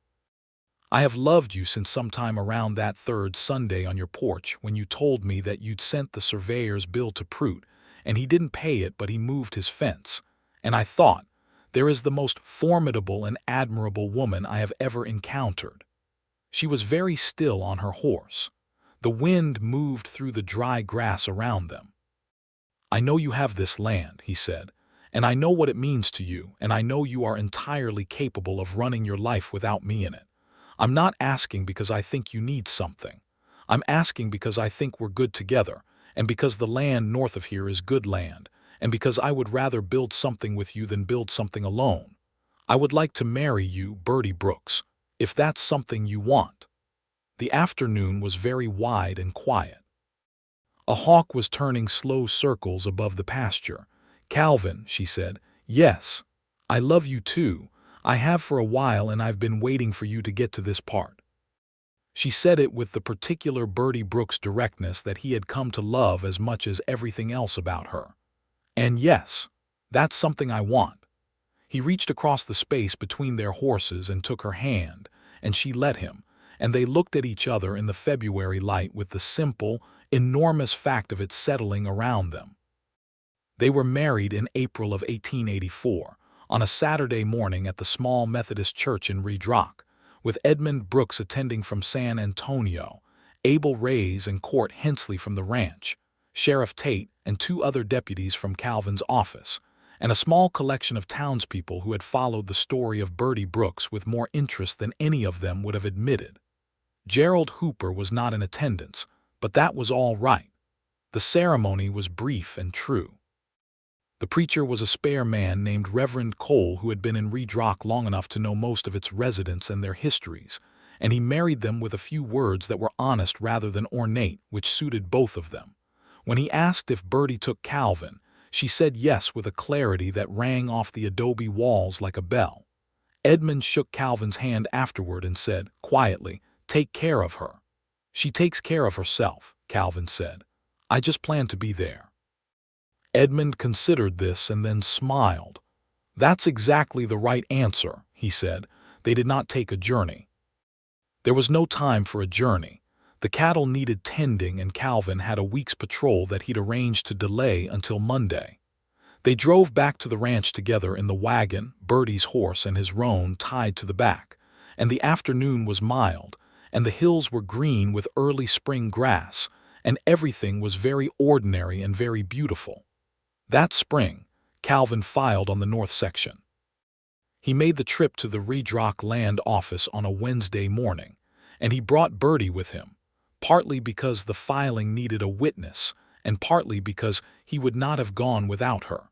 I have loved you since sometime around that third Sunday on your porch when you told me that you'd sent the surveyor's bill to Prout, and he didn't pay it but he moved his fence, and I thought, there is the most formidable and admirable woman I have ever encountered." She was very still on her horse. The wind moved through the dry grass around them. "I know you have this land," he said, "and I know what it means to you, and I know you are entirely capable of running your life without me in it. I'm not asking because I think you need something. I'm asking because I think we're good together, and because the land north of here is good land, and because I would rather build something with you than build something alone. I would like to marry you, Birdie Brooks, if that's something you want." The afternoon was very wide and quiet. A hawk was turning slow circles above the pasture. "Calvin," she said, "yes, I love you too. I have for a while, and I've been waiting for you to get to this part." She said it with the particular Birdie Brooks directness that he had come to love as much as everything else about her. "And yes, that's something I want." He reached across the space between their horses and took her hand, and she let him, and they looked at each other in the February light with the simple, enormous fact of it settling around them. They were married in April of 1884, on a Saturday morning at the small Methodist church in Reed Rock, with Edmund Brooks attending from San Antonio, Abel Reyes and Court Hensley from the ranch, Sheriff Tate and 2 other deputies from Calvin's office, and a small collection of townspeople who had followed the story of Birdie Brooks with more interest than any of them would have admitted. Gerald Hooper was not in attendance, but that was all right. The ceremony was brief and true. The preacher was a spare man named Reverend Cole who had been in Redrock long enough to know most of its residents and their histories, and he married them with a few words that were honest rather than ornate, which suited both of them. When he asked if Birdie took Calvin, she said yes with a clarity that rang off the adobe walls like a bell. Edmund shook Calvin's hand afterward and said, quietly, "Take care of her." "She takes care of herself," Calvin said. "I just plan to be there." Edmund considered this and then smiled. "That's exactly the right answer," he said. They did not take a journey. There was no time for a journey. The cattle needed tending and Calvin had a week's patrol that he'd arranged to delay until Monday. They drove back to the ranch together in the wagon, Birdie's horse and his roan tied to the back, and the afternoon was mild, and the hills were green with early spring grass, and everything was very ordinary and very beautiful. That spring, Calvin filed on the north section. He made the trip to the Redrock land office on a Wednesday morning, and he brought Birdie with him, partly because the filing needed a witness, and partly because he would not have gone without her.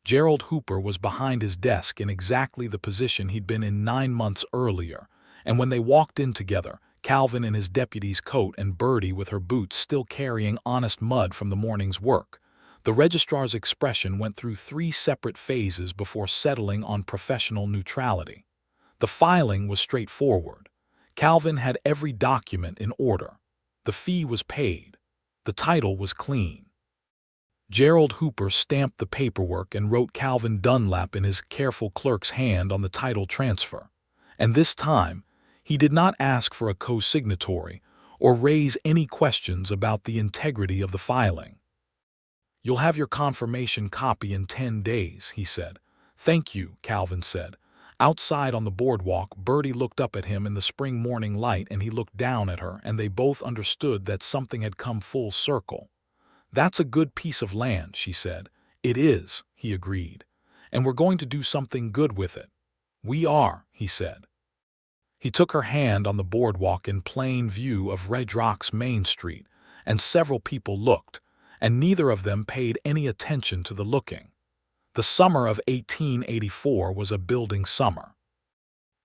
Gerald Hooper was behind his desk in exactly the position he'd been in 9 months earlier, and when they walked in together, Calvin in his deputy's coat and Birdie with her boots still carrying honest mud from the morning's work, the registrar's expression went through 3 separate phases before settling on professional neutrality. The filing was straightforward. Calvin had every document in order. The fee was paid. The title was clean. Gerald Hooper stamped the paperwork and wrote Calvin Dunlap in his careful clerk's hand on the title transfer. And this time, he did not ask for a co-signatory or raise any questions about the integrity of the filing. "You'll have your confirmation copy in 10 days, he said. "Thank you," Calvin said. Outside on the boardwalk, Birdie looked up at him in the spring morning light and he looked down at her, and they both understood that something had come full circle. "That's a good piece of land," she said. "It is," he agreed. "And we're going to do something good with it." "We are," he said. He took her hand on the boardwalk in plain view of Redrock's Main Street, and several people looked, and neither of them paid any attention to the looking. The summer of 1884 was a building summer.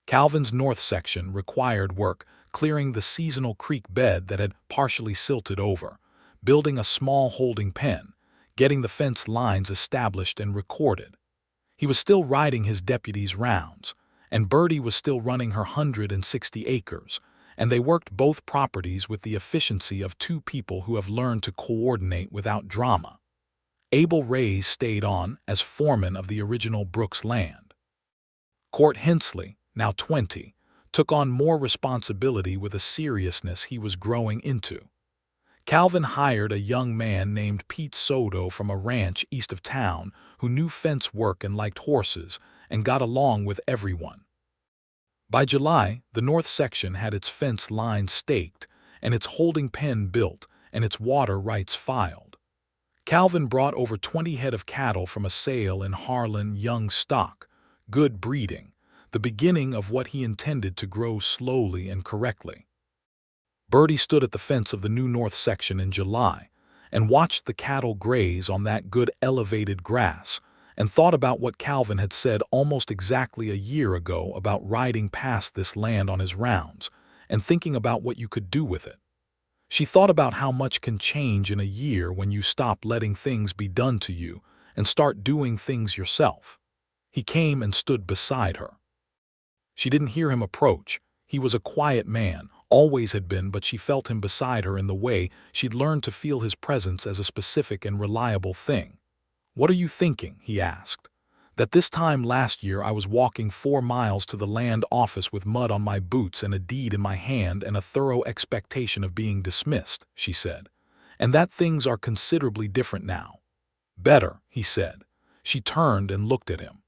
Calvin's north section required work clearing the seasonal creek bed that had partially silted over, building a small holding pen, getting the fence lines established and recorded. He was still riding his deputy's rounds, and Birdie was still running her 160 acres, and they worked both properties with the efficiency of 2 people who have learned to coordinate without drama. Abel Reyes stayed on as foreman of the original Brooks land. Court Hensley, now 20, took on more responsibility with a seriousness he was growing into. Calvin hired a young man named Pete Soto from a ranch east of town who knew fence work and liked horses and got along with everyone. By July, the north section had its fence lines staked and its holding pen built and its water rights filed. Calvin brought over 20 head of cattle from a sale in Harlan, young stock, good breeding, the beginning of what he intended to grow slowly and correctly. Birdie stood at the fence of the new north section in July and watched the cattle graze on that good elevated grass and thought about what Calvin had said almost exactly a year ago about riding past this land on his rounds and thinking about what you could do with it. She thought about how much can change in a year when you stop letting things be done to you and start doing things yourself. He came and stood beside her. She didn't hear him approach. He was a quiet man, always had been, but she felt him beside her in the way she'd learned to feel his presence as a specific and reliable thing. "What are you thinking?" he asked. "That this time last year I was walking 4 miles to the land office with mud on my boots and a deed in my hand and a thorough expectation of being dismissed," she said. "And that things are considerably different now." "Better," he said. She turned and looked at him.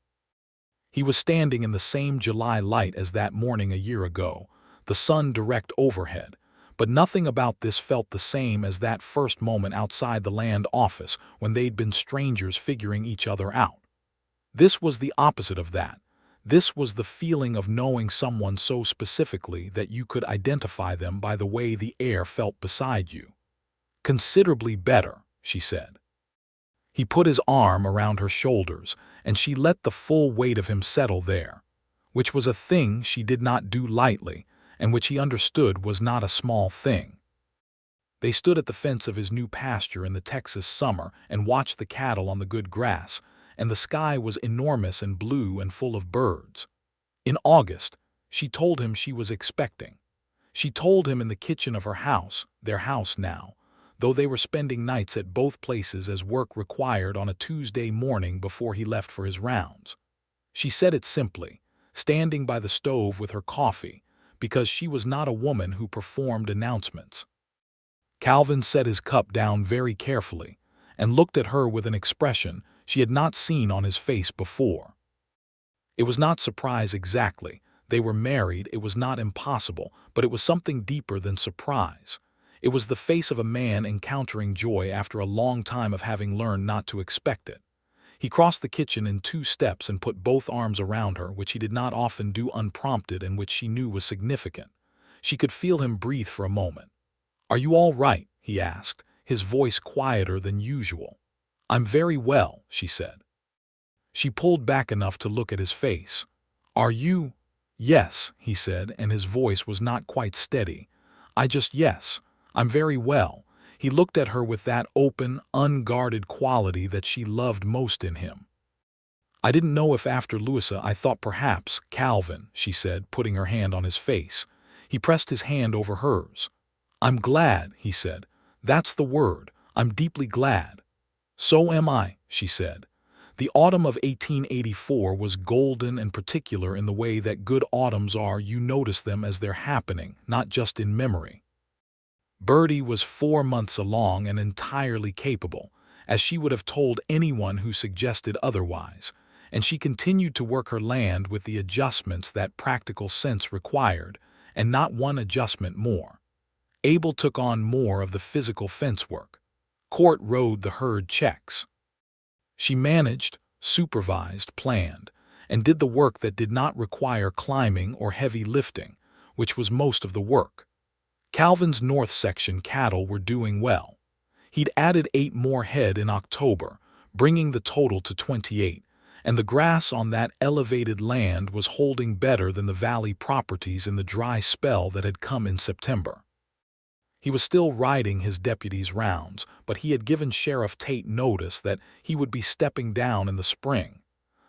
He was standing in the same July light as that morning a year ago, the sun direct overhead, But nothing about this felt the same as that first moment outside the land office when they'd been strangers figuring each other out. This was the opposite of that. This was the feeling of knowing someone so specifically that you could identify them by the way the air felt beside you. "Considerably better," she said. He put his arm around her shoulders, and she let the full weight of him settle there, which was a thing she did not do lightly, and which he understood was not a small thing. They stood at the fence of his new pasture in the Texas summer and watched the cattle on the good grass, and the sky was enormous and blue and full of birds. In August, she told him she was expecting. She told him in the kitchen of her house, their house now, though they were spending nights at both places as work required on a Tuesday morning before he left for his rounds. She said it simply, standing by the stove with her coffee, because she was not a woman who performed announcements. Calvin set his cup down very carefully and looked at her with an expression she had not seen on his face before. It was not surprise exactly. They were married, it was not impossible, but it was something deeper than surprise. It was the face of a man encountering joy after a long time of having learned not to expect it. He crossed the kitchen in 2 steps and put both arms around her, which he did not often do unprompted and which she knew was significant. She could feel him breathe for a moment. "Are you all right?" he asked, his voice quieter than usual. "I'm very well," she said. She pulled back enough to look at his face. "Are you?" "Yes," he said, and his voice was not quite steady. Yes, I'm very well." He looked at her with that open, unguarded quality that she loved most in him. "I didn't know if after Louisa I thought perhaps, Calvin," she said, putting her hand on his face. He pressed his hand over hers. "I'm glad," he said. "That's the word. I'm deeply glad." "So am I," she said. The autumn of 1884 was golden and particular in the way that good autumns are. You notice them as they're happening, not just in memory. Birdie was 4 months along and entirely capable, as she would have told anyone who suggested otherwise, and she continued to work her land with the adjustments that practical sense required, and not one adjustment more. Abel took on more of the physical fence work. Court rode the herd checks. She managed, supervised, planned, and did the work that did not require climbing or heavy lifting, which was most of the work. Calvin's north section cattle were doing well. He'd added 8 more head in October, bringing the total to 28, and the grass on that elevated land was holding better than the valley properties in the dry spell that had come in September. He was still riding his deputy's rounds, but he had given Sheriff Tate notice that he would be stepping down in the spring.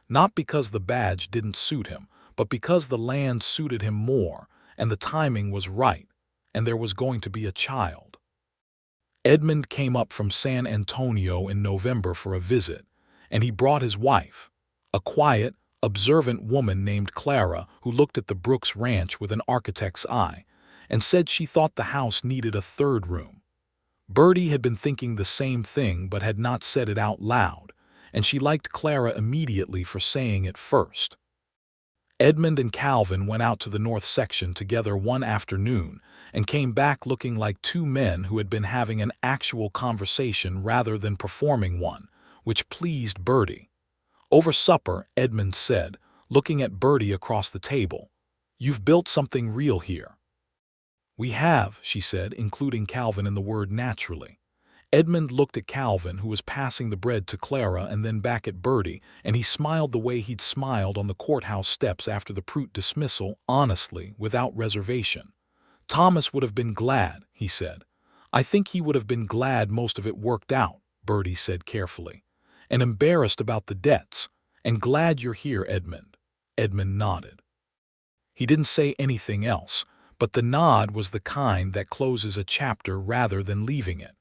Not because the badge didn't suit him, but because the land suited him more, and the timing was right, and there was going to be a child. Edmund came up from San Antonio in November for a visit, and he brought his wife, a quiet, observant woman named Clara who looked at the Brooks ranch with an architect's eye, and said she thought the house needed a 3rd room. Birdie had been thinking the same thing but had not said it out loud, and she liked Clara immediately for saying it first. Edmund and Calvin went out to the north section together one afternoon and came back looking like 2 men who had been having an actual conversation rather than performing one, which pleased Birdie. Over supper, Edmund said, looking at Birdie across the table, "You've built something real here." "We have," she said, including Calvin in the word naturally. Edmund looked at Calvin, who was passing the bread to Clara, and then back at Birdie, and he smiled the way he'd smiled on the courthouse steps after the Prout dismissal, honestly, without reservation. "Thomas would have been glad," he said. "I think he would have been glad most of it worked out," Birdie said carefully. "And embarrassed about the debts. And glad you're here, Edmund." Edmund nodded. He didn't say anything else, but the nod was the kind that closes a chapter rather than leaving it.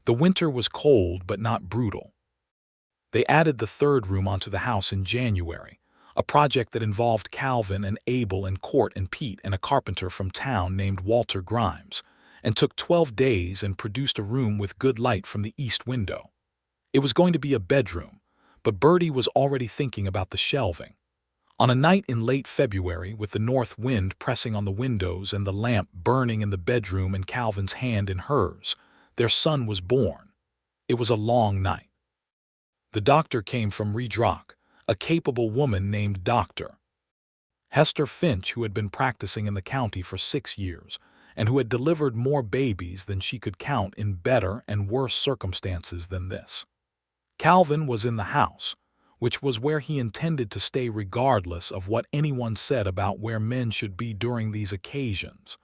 The winter was cold but not brutal. They added the 3rd room onto the house in January, a project that involved Calvin and Abel and Court and Pete and a carpenter from town named Walter Grimes, and took 12 days and produced a room with good light from the east window. It was going to be a bedroom, but Birdie was already thinking about the shelving. On a night in late February, with the north wind pressing on the windows and the lamp burning in the bedroom and Calvin's hand in hers, their son was born. It was a long night. The doctor came from Redrock, a capable woman named Dr. Hester Finch, who had been practicing in the county for 6 years, and who had delivered more babies than she could count in better and worse circumstances than this. Calvin was in the house, which was where he intended to stay regardless of what anyone said about where men should be during these occasions,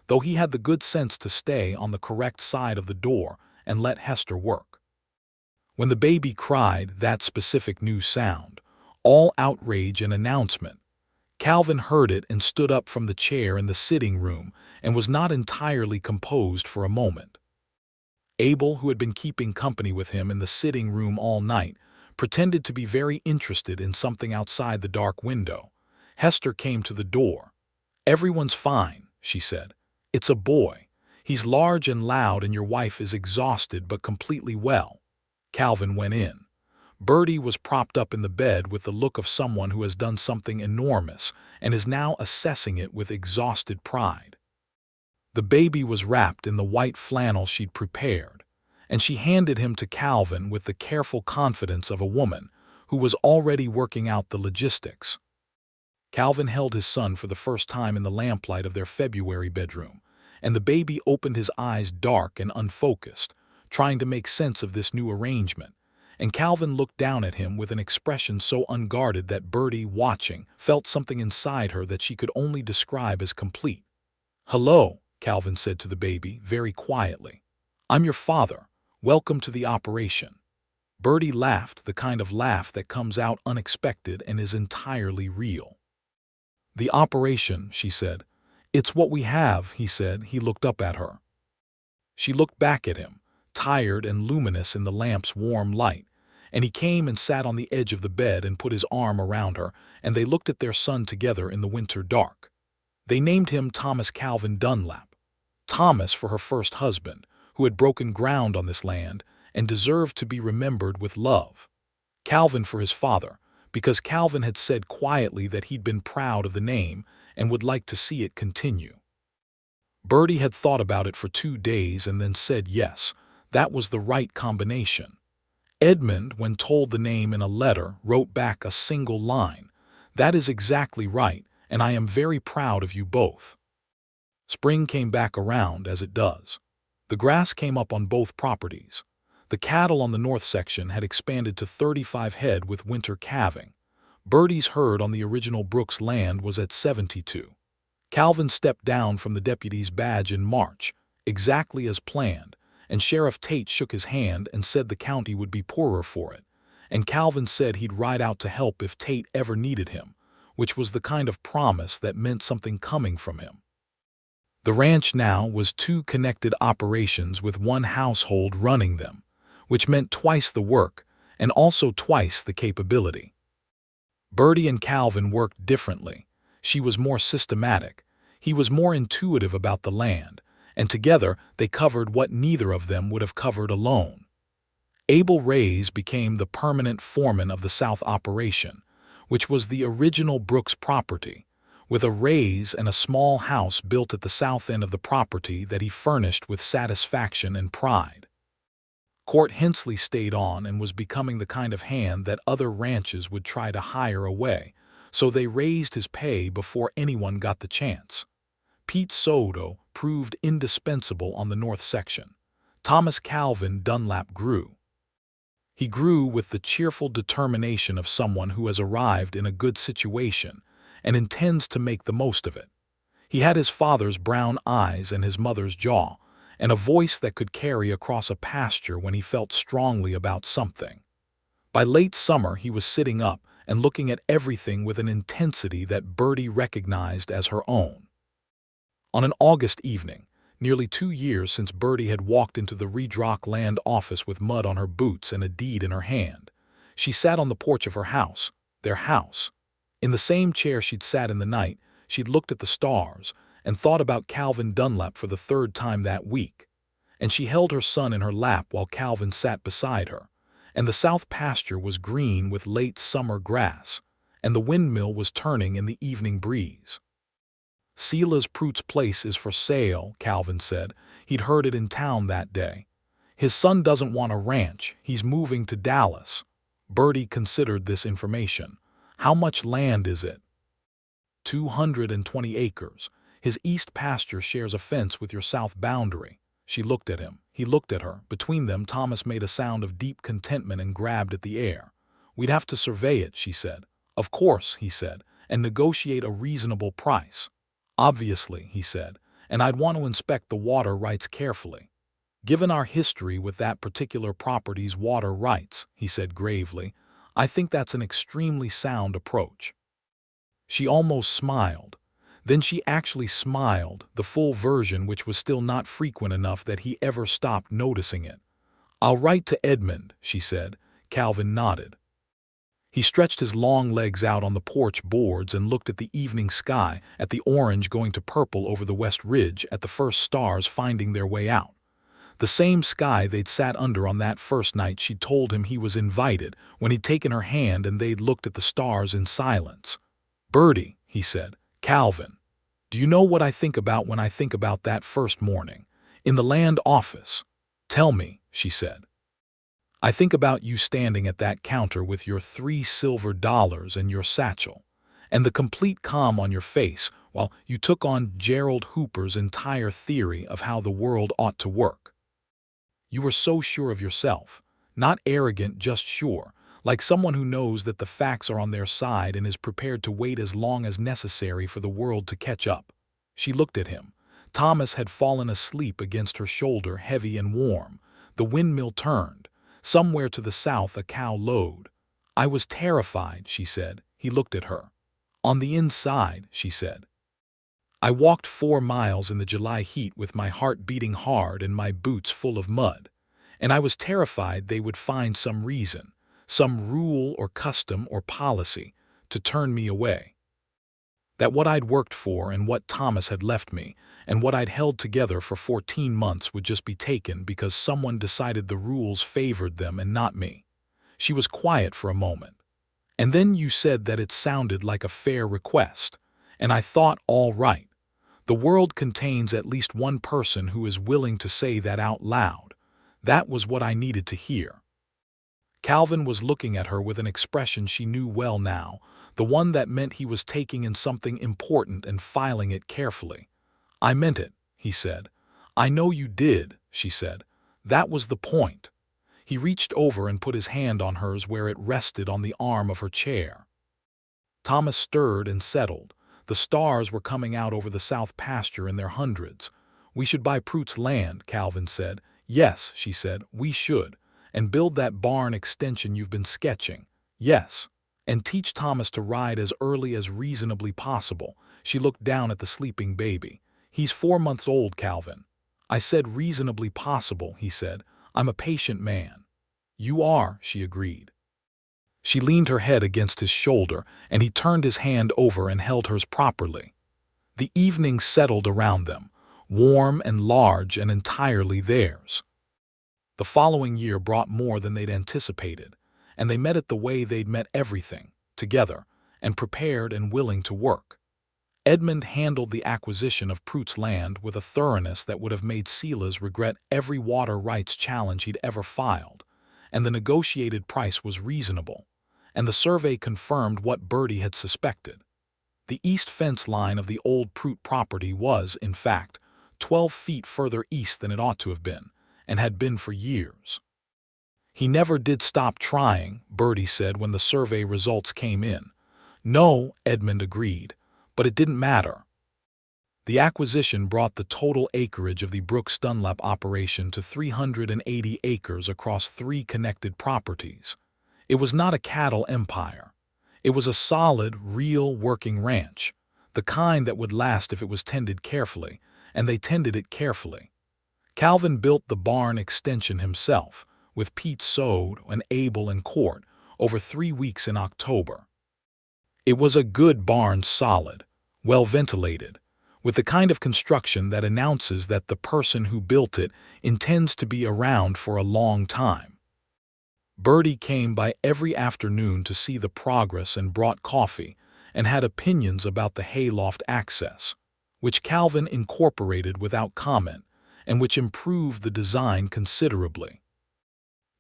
though he had the good sense to stay on the correct side of the door and let Hester work. When the baby cried that specific new sound, all outrage and announcement, Calvin heard it and stood up from the chair in the sitting room and was not entirely composed for a moment. Abel, who had been keeping company with him in the sitting room all night, pretended to be very interested in something outside the dark window. Hester came to the door. "Everyone's fine," she said. "It's a boy. He's large and loud and your wife is exhausted but completely well." Calvin went in. Birdie was propped up in the bed with the look of someone who has done something enormous and is now assessing it with exhausted pride. The baby was wrapped in the white flannel she'd prepared, and she handed him to Calvin with the careful confidence of a woman who was already working out the logistics. Calvin held his son for the first time in the lamplight of their February bedroom, and the baby opened his eyes dark and unfocused, trying to make sense of this new arrangement, and Calvin looked down at him with an expression so unguarded that Birdie, watching, felt something inside her that she could only describe as complete. "Hello," Calvin said to the baby, very quietly. "I'm your father. Welcome to the operation." Birdie laughed, the kind of laugh that comes out unexpected and is entirely real. "The operation," she said. "It's what we have," he said. He looked up at her. She looked back at him, tired and luminous in the lamp's warm light, and he came and sat on the edge of the bed and put his arm around her, and they looked at their son together in the winter dark. They named him Thomas Calvin Dunlap. Thomas for her first husband, who had broken ground on this land and deserved to be remembered with love. Calvin for his father, because Calvin had said quietly that he'd been proud of the name and would like to see it continue. Birdie had thought about it for 2 days and then said yes, that was the right combination. Edmund, when told the name in a letter, wrote back a single line, "That is exactly right, and I am very proud of you both." Spring came back around, as it does. The grass came up on both properties. The cattle on the north section had expanded to 35 head with winter calving. Birdie's herd on the original Brooks land was at 72. Calvin stepped down from the deputy's badge in March, exactly as planned, and Sheriff Tate shook his hand and said the county would be poorer for it, and Calvin said he'd ride out to help if Tate ever needed him, which was the kind of promise that meant something coming from him. The ranch now was 2 connected operations with 1 household running them, which meant twice the work and also twice the capability. Birdie and Calvin worked differently. She was more systematic, he was more intuitive about the land, and together they covered what neither of them would have covered alone. Abel Reyes became the permanent foreman of the South operation, which was the original Brooks property, with a raise and a small house built at the south end of the property that he furnished with satisfaction and pride. Court Hensley stayed on and was becoming the kind of hand that other ranches would try to hire away, so they raised his pay before anyone got the chance. Pete Soto proved indispensable on the north section. Thomas Calvin Dunlap grew. He grew with the cheerful determination of someone who has arrived in a good situation and intends to make the most of it. He had his father's brown eyes and his mother's jaw, and a voice that could carry across a pasture when he felt strongly about something. By late summer he was sitting up and looking at everything with an intensity that Birdie recognized as her own. On an August evening, nearly 2 years since Birdie had walked into the Redrock land office with mud on her boots and a deed in her hand, she sat on the porch of her house, their house. In the same chair she'd sat in the night, she'd looked at the stars and thought about Calvin Dunlap for the 3rd time that week, and she held her son in her lap while Calvin sat beside her, and the south pasture was green with late summer grass, and the windmill was turning in the evening breeze. "Silas Pruitt's place is for sale," Calvin said. He'd heard it in town that day. "His son doesn't want a ranch. He's moving to Dallas." Birdie considered this information. "How much land is it?" 220 acres. His east pasture shares a fence with your south boundary." She looked at him. He looked at her. Between them, Thomas made a sound of deep contentment and grabbed at the air. "We'd have to survey it," she said. "Of course," he said, "and negotiate a reasonable price." "Obviously," he said, "and I'd want to inspect the water rights carefully." "Given our history with that particular property's water rights," he said gravely, "I think that's an extremely sound approach." She almost smiled. Then she actually smiled, the full version, which was still not frequent enough that he ever stopped noticing it. "I'll write to Edmund," she said. Calvin nodded. He stretched his long legs out on the porch boards and looked at the evening sky, at the orange going to purple over the west ridge, at the first stars finding their way out. The same sky they'd sat under on that first night she'd told him he was invited, when he'd taken her hand and they'd looked at the stars in silence. "Birdie," he said, "Calvin, do you know what I think about when I think about that first morning? In the land office." "Tell me," she said. "I think about you standing at that counter with your $3 silver and your satchel, and the complete calm on your face while you took on Gerald Hooper's entire theory of how the world ought to work. You were so sure of yourself, not arrogant, just sure, like someone who knows that the facts are on their side and is prepared to wait as long as necessary for the world to catch up." She looked at him. Thomas had fallen asleep against her shoulder, heavy and warm. The windmill turned. Somewhere to the south a cow lowed. "I was terrified," she said. He looked at her. "On the inside," she said. "I walked 4 miles in the July heat with my heart beating hard and my boots full of mud. And I was terrified they would find some reason, some rule or custom or policy, to turn me away. That what I'd worked for and what Thomas had left me and what I'd held together for 14 months would just be taken because someone decided the rules favored them and not me." She was quiet for a moment. "And then you said that it sounded like a fair request. And I thought, all right. The world contains at least one person who is willing to say that out loud. That was what I needed to hear." Calvin was looking at her with an expression she knew well now, the one that meant he was taking in something important and filing it carefully. "I meant it," he said. "I know you did," she said. "That was the point." He reached over and put his hand on hers where it rested on the arm of her chair. Thomas stirred and settled. The stars were coming out over the south pasture in their hundreds. "We should buy Pruitt's land," Calvin said. "Yes," she said, "we should. And build that barn extension you've been sketching." "Yes. And teach Thomas to ride as early as reasonably possible." She looked down at the sleeping baby. "He's 4 months old, Calvin." "I said reasonably possible," he said. "I'm a patient man." "You are," she agreed. She leaned her head against his shoulder, and he turned his hand over and held hers properly. The evening settled around them, warm and large and entirely theirs. The following year brought more than they'd anticipated, and they met it the way they'd met everything, together, and prepared and willing to work. Edmund handled the acquisition of Pruitt's land with a thoroughness that would have made Silas regret every water rights challenge he'd ever filed, and the negotiated price was reasonable, and the survey confirmed what Birdie had suspected. The east fence line of the old Pruitt property was, in fact, 12 feet further east than it ought to have been, and had been for years. "He never did stop trying," Birdie said when the survey results came in. "No," Edmund agreed, "but it didn't matter." The acquisition brought the total acreage of the Brooks Dunlap operation to 380 acres across 3 connected properties. It was not a cattle empire. It was a solid, real working ranch, the kind that would last if it was tended carefully, and they tended it carefully. Calvin built the barn extension himself, with Pete sewed and Abel in court, over 3 weeks in October. It was a good barn, solid, well ventilated, with the kind of construction that announces that the person who built it intends to be around for a long time. Birdie came by every afternoon to see the progress and brought coffee, and had opinions about the hayloft access, which Calvin incorporated without comment, and which improved the design considerably.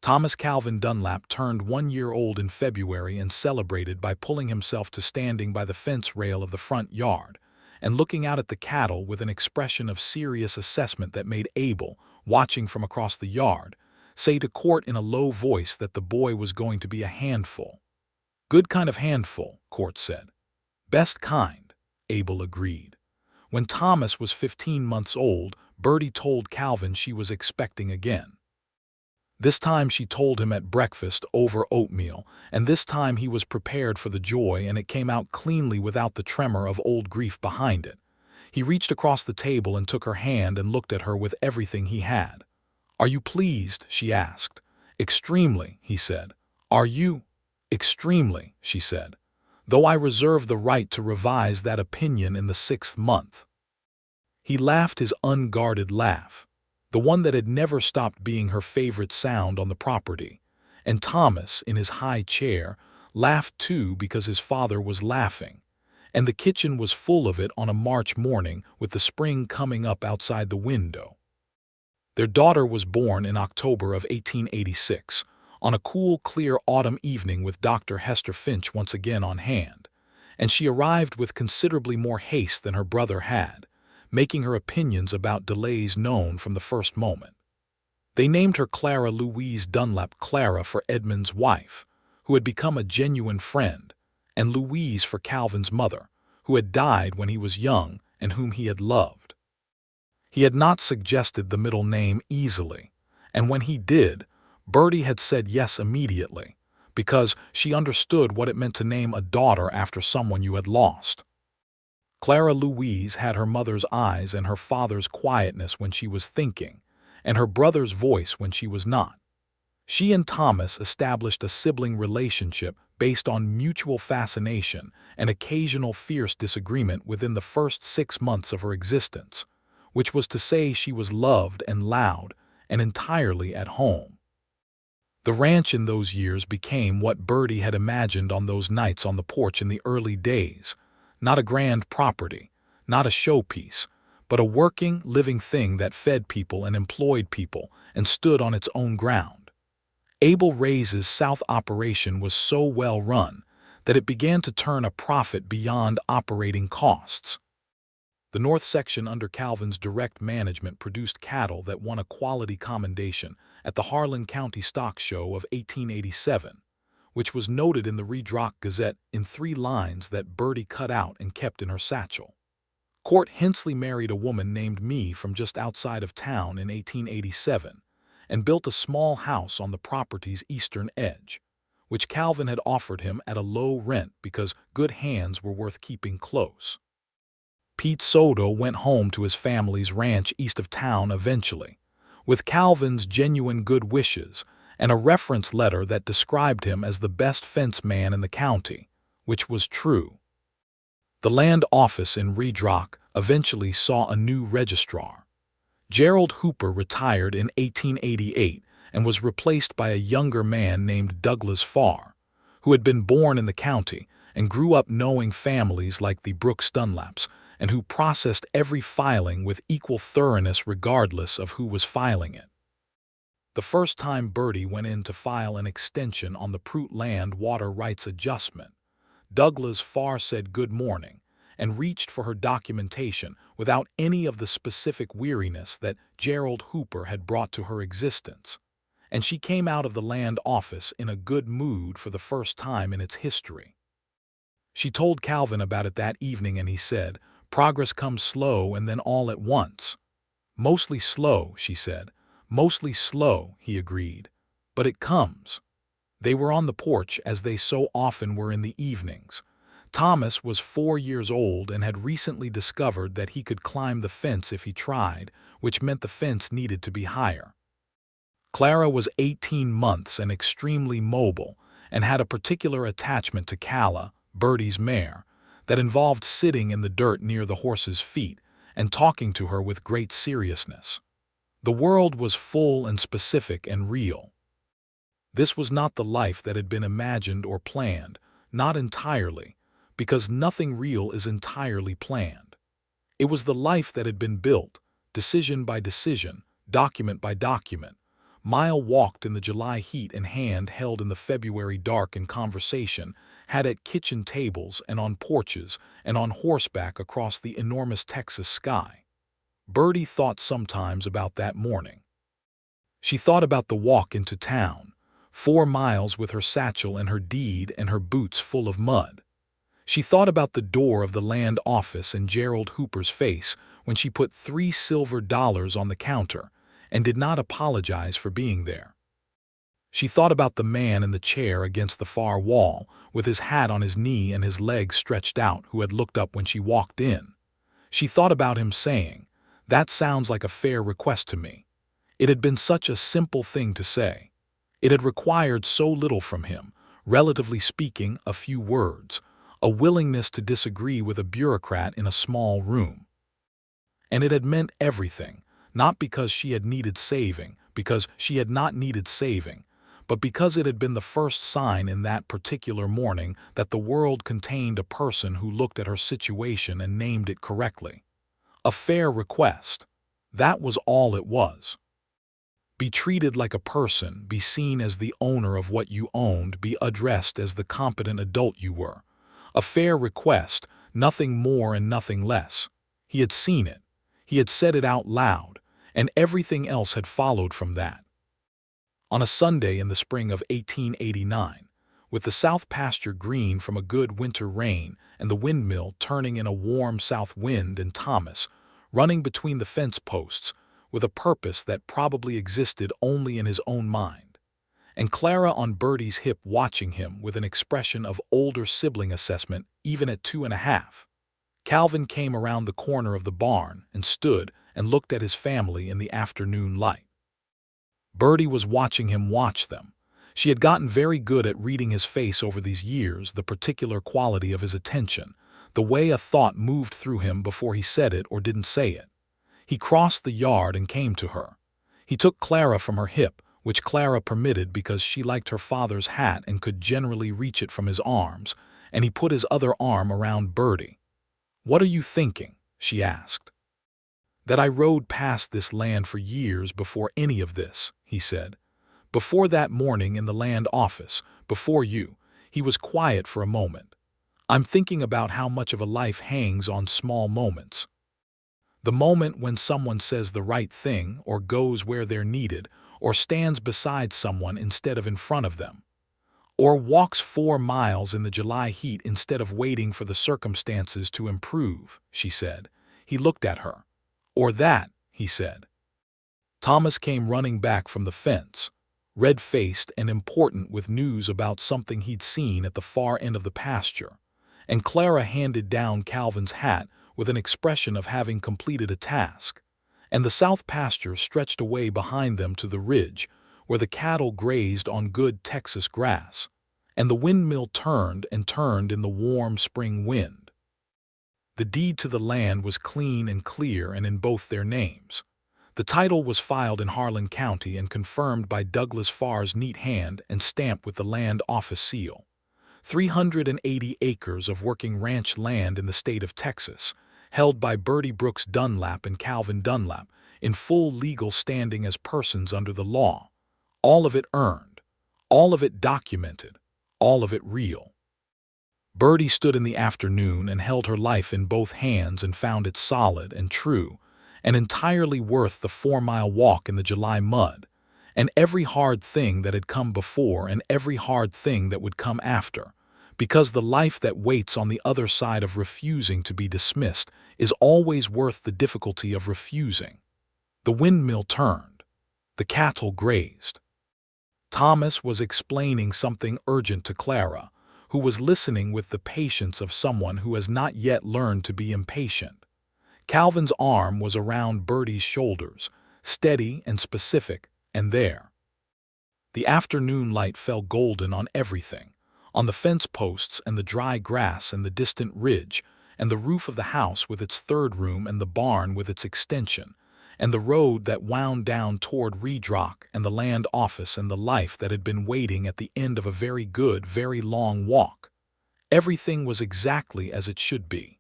Thomas Calvin Dunlap turned 1 year old in February and celebrated by pulling himself to standing by the fence rail of the front yard and looking out at the cattle with an expression of serious assessment that made Abel, watching from across the yard, say to Court in a low voice that the boy was going to be a handful. "Good kind of handful," Court said. "Best kind," Abel agreed. When Thomas was 15 months old, Birdie told Calvin she was expecting again. This time she told him at breakfast over oatmeal, and this time he was prepared for the joy, and it came out cleanly without the tremor of old grief behind it. He reached across the table and took her hand and looked at her with everything he had. "Are you pleased?" she asked. "Extremely," he said. "Are you?" "Extremely," she said, "though I reserve the right to revise that opinion in the 6th month." He laughed his unguarded laugh, the one that had never stopped being her favorite sound on the property, and Thomas, in his high chair, laughed too because his father was laughing, and the kitchen was full of it on a March morning with the spring coming up outside the window. Their daughter was born in October of 1886, on a cool, clear autumn evening with Dr. Hester Finch once again on hand, and she arrived with considerably more haste than her brother had, making her opinions about delays known from the first moment. They named her Clara Louise Dunlap, Clara for Edmund's wife, who had become a genuine friend, and Louise for Calvin's mother, who had died when he was young and whom he had loved. He had not suggested the middle name easily, and when he did, Birdie had said yes immediately, because she understood what it meant to name a daughter after someone you had lost. Clara Louise had her mother's eyes and her father's quietness when she was thinking, and her brother's voice when she was not. She and Thomas established a sibling relationship based on mutual fascination and occasional fierce disagreement within the first 6 months of her existence, which was to say she was loved and loud and entirely at home. The ranch in those years became what Birdie had imagined on those nights on the porch in the early days. Not a grand property, not a showpiece, but a working, living thing that fed people and employed people and stood on its own ground. Abel Reyes's South operation was so well run that it began to turn a profit beyond operating costs. The North section under Calvin's direct management produced cattle that won a quality commendation at the Harlan County Stock Show of 1887. Which was noted in the Redrock Gazette in 3 lines that Birdie cut out and kept in her satchel. Court Hensley married a woman named Me from just outside of town in 1887 and built a small house on the property's eastern edge, which Calvin had offered him at a low rent because good hands were worth keeping close. Pete Soto went home to his family's ranch east of town eventually, with Calvin's genuine good wishes and a reference letter that described him as the best fence man in the county, which was true. The land office in Redrock eventually saw a new registrar. Gerald Hooper retired in 1888 and was replaced by a younger man named Douglas Farr, who had been born in the county and grew up knowing families like the Brooks Dunlaps, and who processed every filing with equal thoroughness regardless of who was filing it. The first time Birdie went in to file an extension on the Prout land water rights adjustment, Douglas Farr said good morning and reached for her documentation without any of the specific weariness that Gerald Hooper had brought to her existence, and she came out of the land office in a good mood for the first time in its history. She told Calvin about it that evening, and he said, "Progress comes slow and then all at once." "Mostly slow," she said. "Mostly slow," he agreed. "But it comes." They were on the porch as they so often were in the evenings. Thomas was 4 years old and had recently discovered that he could climb the fence if he tried, which meant the fence needed to be higher. Clara was 18 months and extremely mobile and had a particular attachment to Calla, Birdie's mare, that involved sitting in the dirt near the horse's feet and talking to her with great seriousness. The world was full and specific and real. This was not the life that had been imagined or planned, not entirely, because nothing real is entirely planned. It was the life that had been built, decision by decision, document by document, mile walked in the July heat and hand held in the February dark in conversation, had at kitchen tables and on porches and on horseback across the enormous Texas sky. Birdie thought sometimes about that morning. She thought about the walk into town, 4 miles with her satchel and her deed and her boots full of mud. She thought about the door of the land office and Gerald Hooper's face when she put $3 silver on the counter and did not apologize for being there. She thought about the man in the chair against the far wall, with his hat on his knee and his legs stretched out, who had looked up when she walked in. She thought about him saying, "That sounds like a fair request to me." It had been such a simple thing to say. It had required so little from him, relatively speaking, a few words, a willingness to disagree with a bureaucrat in a small room. And it had meant everything, not because she had needed saving, because she had not needed saving, but because it had been the first sign in that particular morning that the world contained a person who looked at her situation and named it correctly. A fair request. That was all it was. Be treated like a person, be seen as the owner of what you owned, be addressed as the competent adult you were. A fair request, nothing more and nothing less. He had seen it. He had said it out loud, and everything else had followed from that. On a Sunday in the spring of 1889, with the south pasture green from a good winter rain and the windmill turning in a warm south wind, and Thomas, running between the fence posts, with a purpose that probably existed only in his own mind, and Clara on Birdie's hip watching him with an expression of older sibling assessment even at 2.5. Calvin came around the corner of the barn and stood and looked at his family in the afternoon light. Birdie was watching him watch them. She had gotten very good at reading his face over these years, the particular quality of his attention, the way a thought moved through him before he said it or didn't say it. He crossed the yard and came to her. He took Clara from her hip, which Clara permitted because she liked her father's hat and could generally reach it from his arms, and he put his other arm around Birdie. "What are you thinking?" she asked. "That I rode past this land for years before any of this," he said. "Before that morning in the land office, before you." He was quiet for a moment. "I'm thinking about how much of a life hangs on small moments. The moment when someone says the right thing, or goes where they're needed, or stands beside someone instead of in front of them, or walks 4 miles in the July heat instead of waiting for the circumstances to improve," she said. He looked at her. "Or that," he said. Thomas came running back from the fence, red-faced and important with news about something he'd seen at the far end of the pasture, and Clara handed down Calvin's hat with an expression of having completed a task, and the south pasture stretched away behind them to the ridge where the cattle grazed on good Texas grass, and the windmill turned and turned in the warm spring wind. The deed to the land was clean and clear and in both their names. The title was filed in Harlan County and confirmed by Douglas Farr's neat hand and stamped with the land office seal. 380 acres of working ranch land in the state of Texas, held by Birdie Brooks Dunlap and Calvin Dunlap, in full legal standing as persons under the law. All of it earned, all of it documented, all of it real. Birdie stood in the afternoon and held her life in both hands and found it solid and true, and entirely worth the 4-mile walk in the July mud, and every hard thing that had come before and every hard thing that would come after, because the life that waits on the other side of refusing to be dismissed is always worth the difficulty of refusing. The windmill turned. The cattle grazed. Thomas was explaining something urgent to Clara, who was listening with the patience of someone who has not yet learned to be impatient. Calvin's arm was around Birdie's shoulders, steady and specific, and there. The afternoon light fell golden on everything, on the fence posts and the dry grass and the distant ridge, and the roof of the house with its third room and the barn with its extension, and the road that wound down toward Redrock and the land office and the life that had been waiting at the end of a very good, very long walk. Everything was exactly as it should be.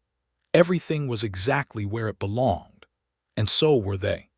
Everything was exactly where it belonged. And so were they.